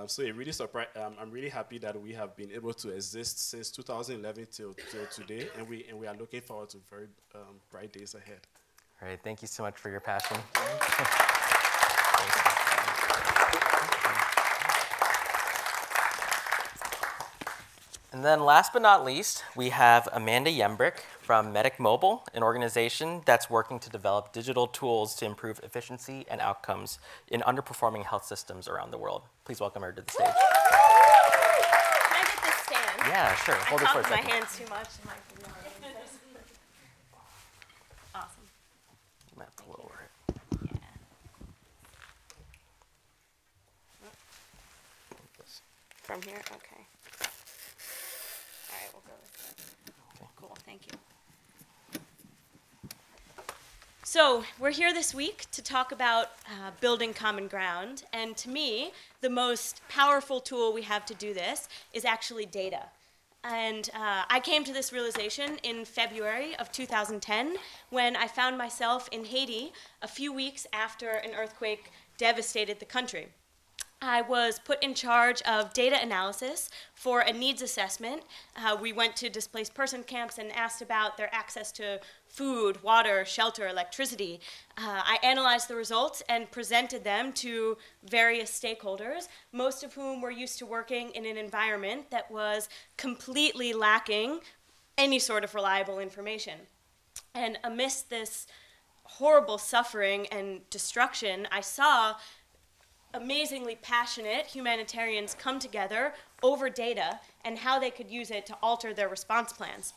[SPEAKER 6] So it really I'm really happy that we have been able to exist since 2011 till today, and we are looking forward to very bright days ahead.
[SPEAKER 1] All right, thank you so much for your passion. And then last but not least, we have Amanda Yembrick from Medic Mobile, an organization that's working to develop digital tools to improve efficiency and outcomes in underperforming health systems around the world. Please welcome her to the stage.
[SPEAKER 7] Can I get this stand?
[SPEAKER 1] Yeah, sure. Hold it for a
[SPEAKER 7] I talk
[SPEAKER 1] second.
[SPEAKER 7] my hands too much. Awesome.
[SPEAKER 1] You might have to lower it.
[SPEAKER 7] Yeah. From here? Okay. All right, we'll go with that.
[SPEAKER 1] Okay.
[SPEAKER 7] Cool, thank you. So we're here this week to talk about building common ground, and to me, the most powerful tool we have to do this is actually data. And I came to this realization in February of 2010 when I found myself in Haiti a few weeks after an earthquake devastated the country. I was put in charge of data analysis for a needs assessment. We went to displaced person camps and asked about their access to food, water, shelter, electricity. I analyzed the results and presented them to various stakeholders, most of whom were used to working in an environment that was completely lacking any sort of reliable information. And amidst this horrible suffering and destruction, I saw amazingly passionate humanitarians come together over data and how they could use it to alter their response plans.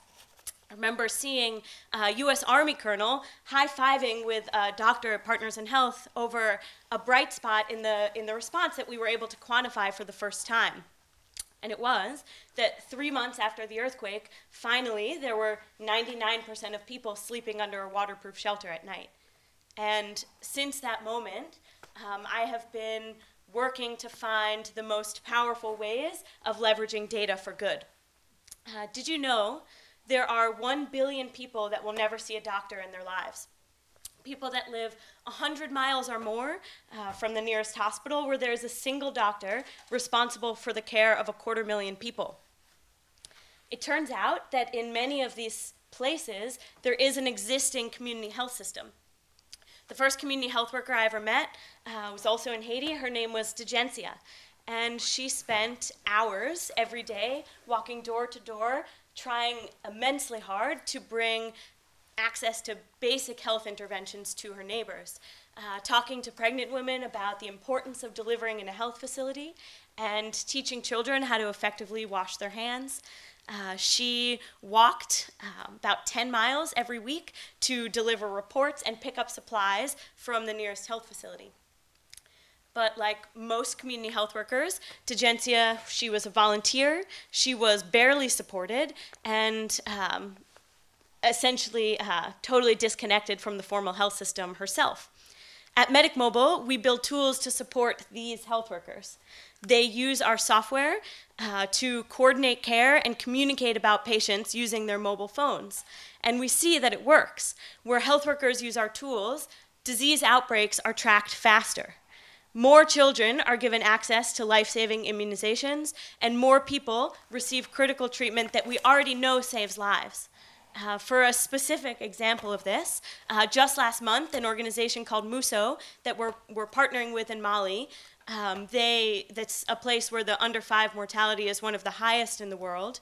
[SPEAKER 7] I remember seeing a U.S. Army colonel high-fiving with a doctor at Partners in Health over a bright spot in the response that we were able to quantify for the first time. And it was that 3 months after the earthquake, finally, there were 99% of people sleeping under a waterproof shelter at night. And since that moment, I have been working to find the most powerful ways of leveraging data for good. Did you know there are 1 billion people that will never see a doctor in their lives? People that live 100 miles or more from the nearest hospital where there is a single doctor responsible for the care of 250,000 people. It turns out that in many of these places, there is an existing community health system. The first community health worker I ever met was also in Haiti. Her name was Degencia, and she spent hours every day walking door to door, trying immensely hard to bring access to basic health interventions to her neighbors, talking to pregnant women about the importance of delivering in a health facility, and teaching children how to effectively wash their hands. She walked about 10 miles every week to deliver reports and pick up supplies from the nearest health facility. But like most community health workers, Degencia, she was a volunteer, she was barely supported, and essentially totally disconnected from the formal health system herself. At Medic Mobile, we build tools to support these health workers. They use our software to coordinate care and communicate about patients using their mobile phones. And we see that it works. Where health workers use our tools, disease outbreaks are tracked faster. More children are given access to life-saving immunizations, and more people receive critical treatment that we already know saves lives. For a specific example of this, just last month, an organization called MUSO that we're partnering with in Mali, that's a place where the under 5 mortality is one of the highest in the world.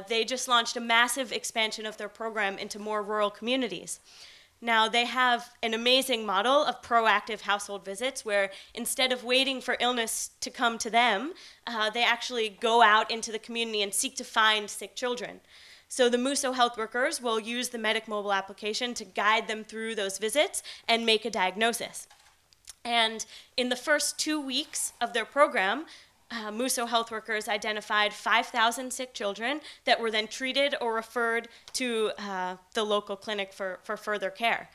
[SPEAKER 7] They just launched a massive expansion of their program into more rural communities. Now, they have an amazing model of proactive household visits where instead of waiting for illness to come to them, they actually go out into the community and seek to find sick children. So the MUSO health workers will use the Medic Mobile application to guide them through those visits and make a diagnosis. And in the first 2 weeks of their program, MUSO health workers identified 5,000 sick children that were then treated or referred to the local clinic for further care.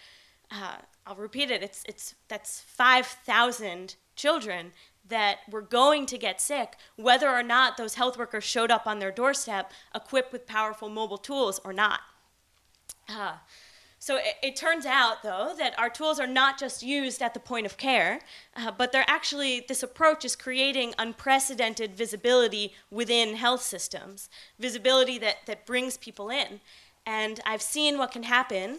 [SPEAKER 7] I'll repeat it, that's 5,000 children that were going to get sick, whether or not those health workers showed up on their doorstep equipped with powerful mobile tools or not. So it turns out, though, that our tools are not just used at the point of care, but they're actually, this approach is creating unprecedented visibility within health systems, visibility that brings people in. And I've seen what can happen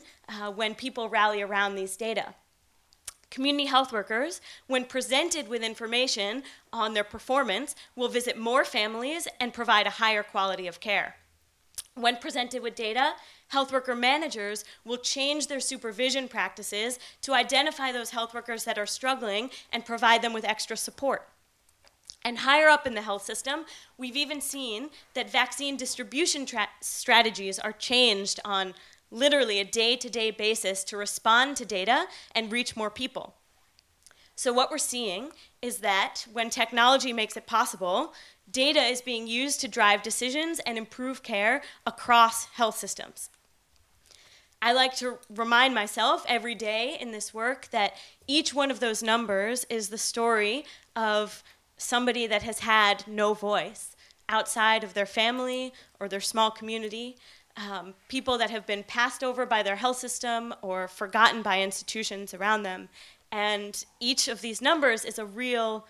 [SPEAKER 7] when people rally around these data. Community health workers, when presented with information on their performance, will visit more families and provide a higher quality of care. When presented with data, health worker managers will change their supervision practices to identify those health workers that are struggling and provide them with extra support. And higher up in the health system, we've even seen that vaccine distribution strategies are changed on literally a day-to-day basis to respond to data and reach more people. So what we're seeing is that when technology makes it possible, data is being used to drive decisions and improve care across health systems. I like to remind myself every day in this work that each one of those numbers is the story of somebody that has had no voice outside of their family or their small community, people that have been passed over by their health system or forgotten by institutions around them. And each of these numbers is a real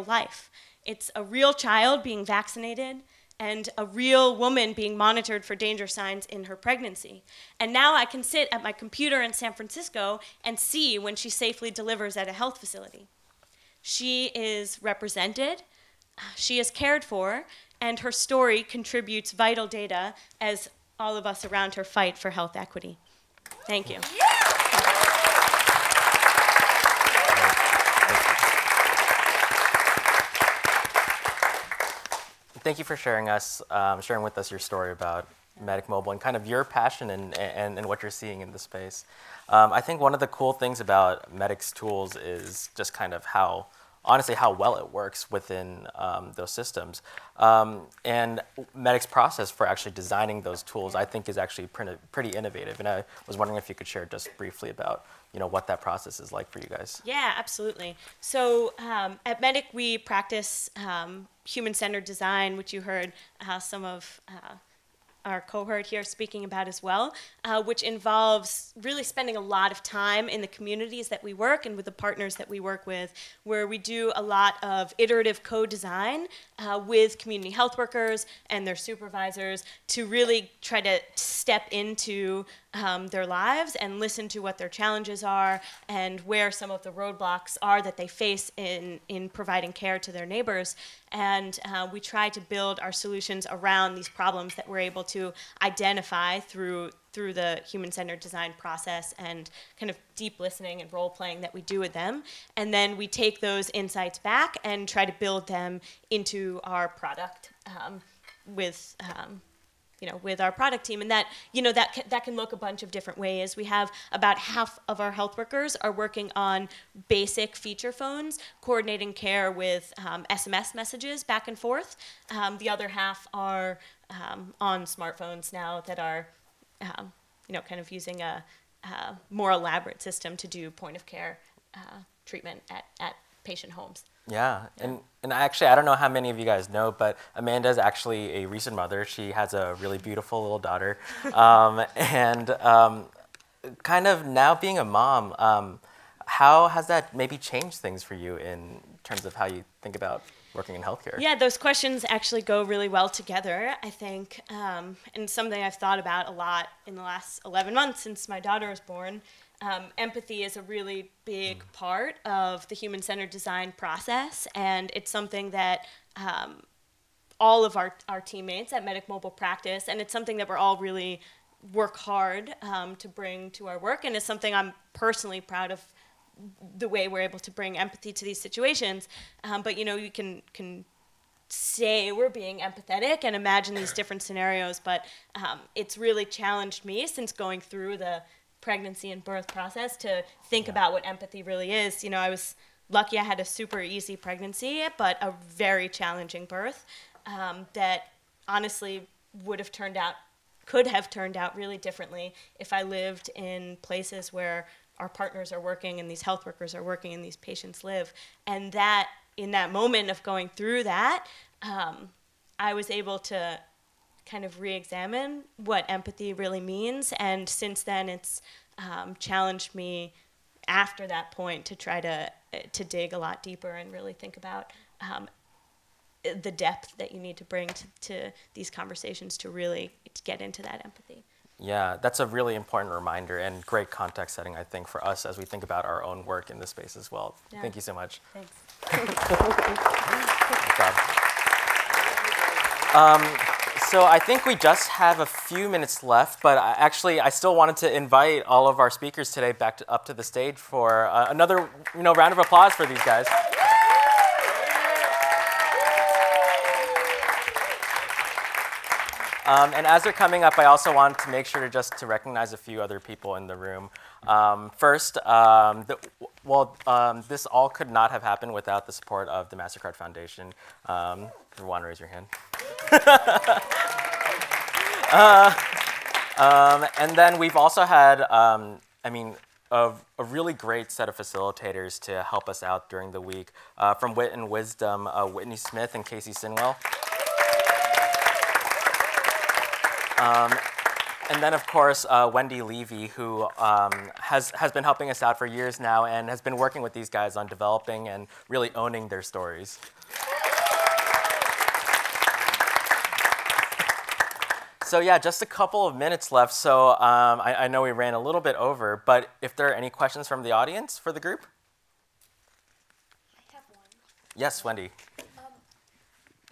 [SPEAKER 7] life. It's a real child being vaccinated and a real woman being monitored for danger signs in her pregnancy. And now I can sit at my computer in San Francisco and see when she safely delivers at a health facility. She is represented, she is cared for, and her story contributes vital data as all of us around her fight for health equity. Thank you.
[SPEAKER 1] Thank you for sharing with us your story about Medic Mobile and kind of your passion and what you're seeing in the space. I think one of the cool things about Medic's tools is just kind of honestly how well it works within those systems. And Medic's process for actually designing those tools, I think, is actually pretty innovative. And I was wondering if you could share just briefly about what that process is like for you guys.
[SPEAKER 7] Yeah, absolutely. So at Medic, we practice human-centered design, which you heard some of our cohort here speaking about as well, which involves really spending a lot of time in the communities that we work and with the partners that we work with, where we do a lot of iterative co-design with community health workers and their supervisors to really try to step into their lives and listen to what their challenges are and where some of the roadblocks are that they face in providing care to their neighbors. And we try to build our solutions around these problems that we're able to identify through the human-centered design process and kind of deep listening and role-playing that we do with them. And then we take those insights back and try to build them into our product with our product team. And that can look a bunch of different ways. We have about half of our health workers are working on basic feature phones, coordinating care with SMS messages back and forth. The other half are on smartphones now that are kind of using a more elaborate system to do point of care treatment at patient homes.
[SPEAKER 1] Yeah, and actually, I don't know how many of you guys know, but Amanda is actually a recent mother. She has a really beautiful little daughter. Kind of now being a mom, how has that maybe changed things for you in terms of how you think about working in healthcare?
[SPEAKER 7] Yeah, those questions actually go really well together, I think, and something I've thought about a lot in the last 11 months since my daughter was born. Empathy is a really big part of the human-centered design process, and it's something that all of our teammates at Medic Mobile practice, and it's something that we're all really work hard to bring to our work, and it's something I'm personally proud of, the way we're able to bring empathy to these situations. But you can say we're being empathetic and imagine these different scenarios, but it's really challenged me since going through the pregnancy and birth process to think about what empathy really is. I was lucky I had a super easy pregnancy, but a very challenging birth that honestly could have turned out really differently if I lived in places where our partners are working and these health workers are working and these patients live. And that in that moment of going through that, I was able to kind of re-examine what empathy really means. And since then, it's challenged me after that point to try to dig a lot deeper and really think about the depth that you need to bring to these conversations to really get into that empathy.
[SPEAKER 1] Yeah, that's a really important reminder and great context setting, I think, for us as we think about our own work in this space as well. Yeah. Thank you so much.
[SPEAKER 7] Thanks.
[SPEAKER 1] So I think we just have a few minutes left, but I still wanted to invite all of our speakers today back up to the stage for another round of applause for these guys. And as they're coming up, I also want to make sure to recognize a few other people in the room. First, this all could not have happened without the support of the MasterCard Foundation. If you want to raise your hand. And then we've also had, a really great set of facilitators to help us out during the week. From Wit and Wisdom, Whitney Smith and Casey Sinwell. And then, of course, Wendy Levy, who has been helping us out for years now and has been working with these guys on developing and really owning their stories. So yeah, just a couple of minutes left. So I know we ran a little bit over, but if there are any questions from the audience for the group?
[SPEAKER 8] I have one.
[SPEAKER 1] Yes, Wendy.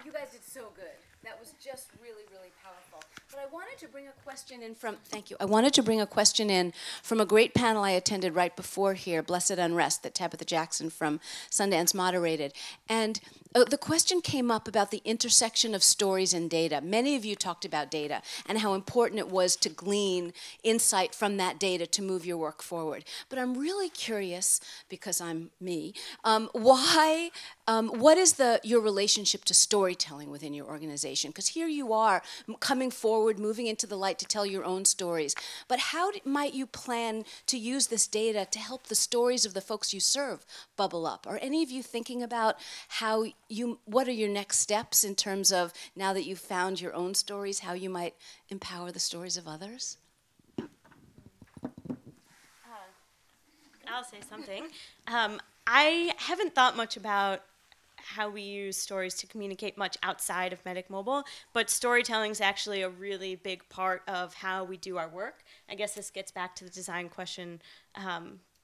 [SPEAKER 8] You guys did so good. That was just really, really powerful. But I wanted to bring a question in from, thank you. I wanted to bring a question in from a great panel I attended right before here, Blessed Unrest, that Tabitha Jackson from Sundance moderated. And the question came up about the intersection of stories and data. Many of you talked about data and how important it was to glean insight from that data to move your work forward. But I'm really curious, because I'm me, what is your relationship to storytelling within your organization? Because here you are coming forward, moving into the light to tell your own stories. But how might you plan to use this data to help the stories of the folks you serve bubble up? Are any of you thinking about what are your next steps in terms of, now that you've found your own stories, how you might empower the stories of others?
[SPEAKER 7] I'll say something. I haven't thought much about how we use stories to communicate much outside of Medic Mobile, but storytelling is actually a really big part of how we do our work. I guess this gets back to the design question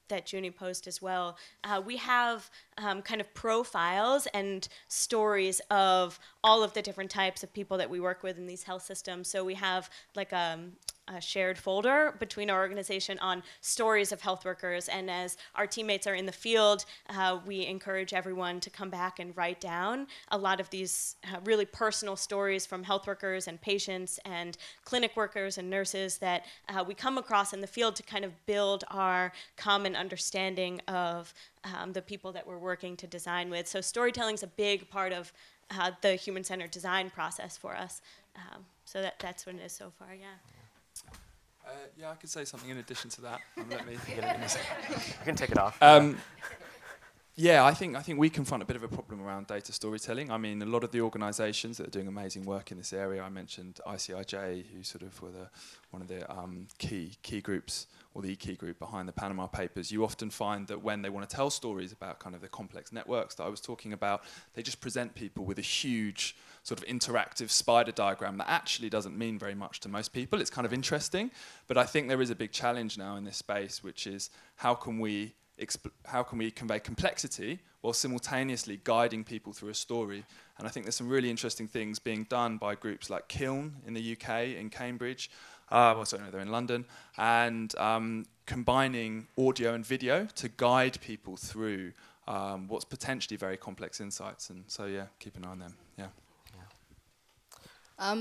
[SPEAKER 7] that Joony posed as well. We have kind of profiles and stories of all of the different types of people that we work with in these health systems. So we have like a shared folder between our organization on stories of health workers, and as our teammates are in the field, we encourage everyone to come back and write down a lot of these really personal stories from health workers and patients and clinic workers and nurses that we come across in the field to kind of build our common understanding of the people that we're working to design with. So storytelling is a big part of the human-centered design process for us. So that's what it is so far, yeah.
[SPEAKER 2] Yeah, I could say something in addition to that. Let me
[SPEAKER 1] You can take it off.
[SPEAKER 2] Yeah, I think we confront a bit of a problem around data storytelling. I mean, a lot of the organisations that are doing amazing work in this area, I mentioned ICIJ, who sort of were one of the key groups, or the key group behind the Panama Papers. You often find that when they want to tell stories about kind of the complex networks that I was talking about, they just present people with a huge sort of interactive spider diagram that actually doesn't mean very much to most people. It's kind of interesting, but I think there is a big challenge now in this space, which is how can we convey complexity while simultaneously guiding people through a story? And I think there's some really interesting things being done by groups like Kiln in the UK, in Cambridge, they're in London, and combining audio and video to guide people through what's potentially very complex insights. And so, yeah, keep an eye on them. Yeah.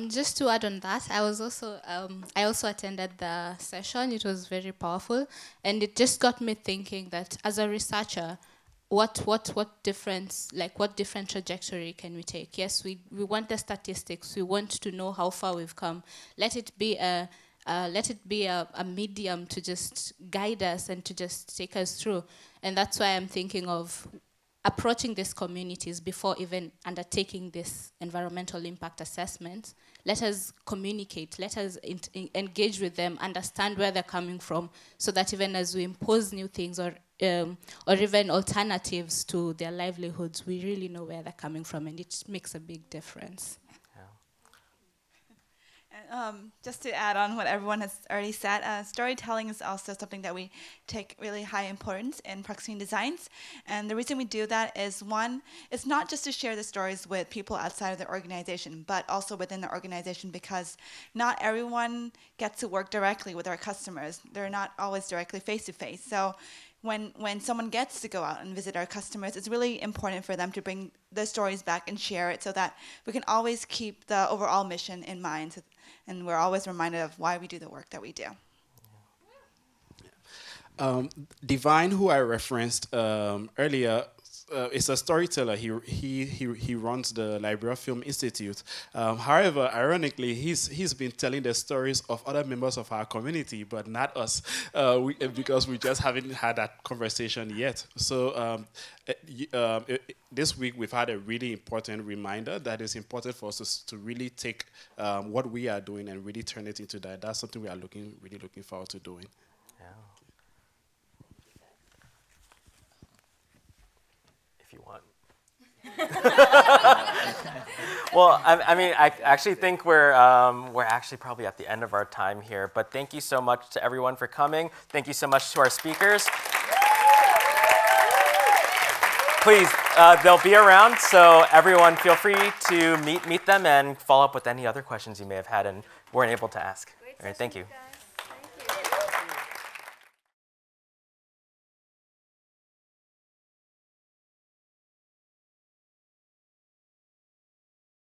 [SPEAKER 5] Just to add on that, I also attended the session. It was very powerful, and it just got me thinking that as a researcher, what different trajectory can we take? Yes, we want the statistics. We want to know how far we've come. Let it be a medium to just guide us and to just take us through. And that's why I'm thinking of approaching these communities before even undertaking this environmental impact assessment, let us communicate, let us engage with them, understand where they're coming from, so that even as we impose new things or even alternatives to their livelihoods, we really know where they're coming from, and it makes a big difference.
[SPEAKER 4] Just to add on what everyone has already said, storytelling is also something that we take really high importance in proximity designs. And the reason we do that is, one, it's not just to share the stories with people outside of the organization, but also within the organization, because not everyone gets to work directly with our customers. They're not always directly face-to-face. So when someone gets to go out and visit our customers, it's really important for them to bring the stories back and share it, so that we can always keep the overall mission in mind. And we're always reminded of why we do the work that we do.
[SPEAKER 6] Divine, who I referenced earlier, is a storyteller. He runs the Liberia Film Institute. However, ironically, he's been telling the stories of other members of our community, but not us, because we just haven't had that conversation yet. So this week we've had a really important reminder that it's important for us to really take what we are doing and really turn it into that. That's something we are really looking forward to doing.
[SPEAKER 1] You want. Well, I actually think we're actually probably at the end of our time here, but thank you so much to everyone for coming. Thank you so much to our speakers. Please, they'll be around, so everyone feel free to meet them and follow up with any other questions you may have had and weren't able to ask. All right, thank you. Guys.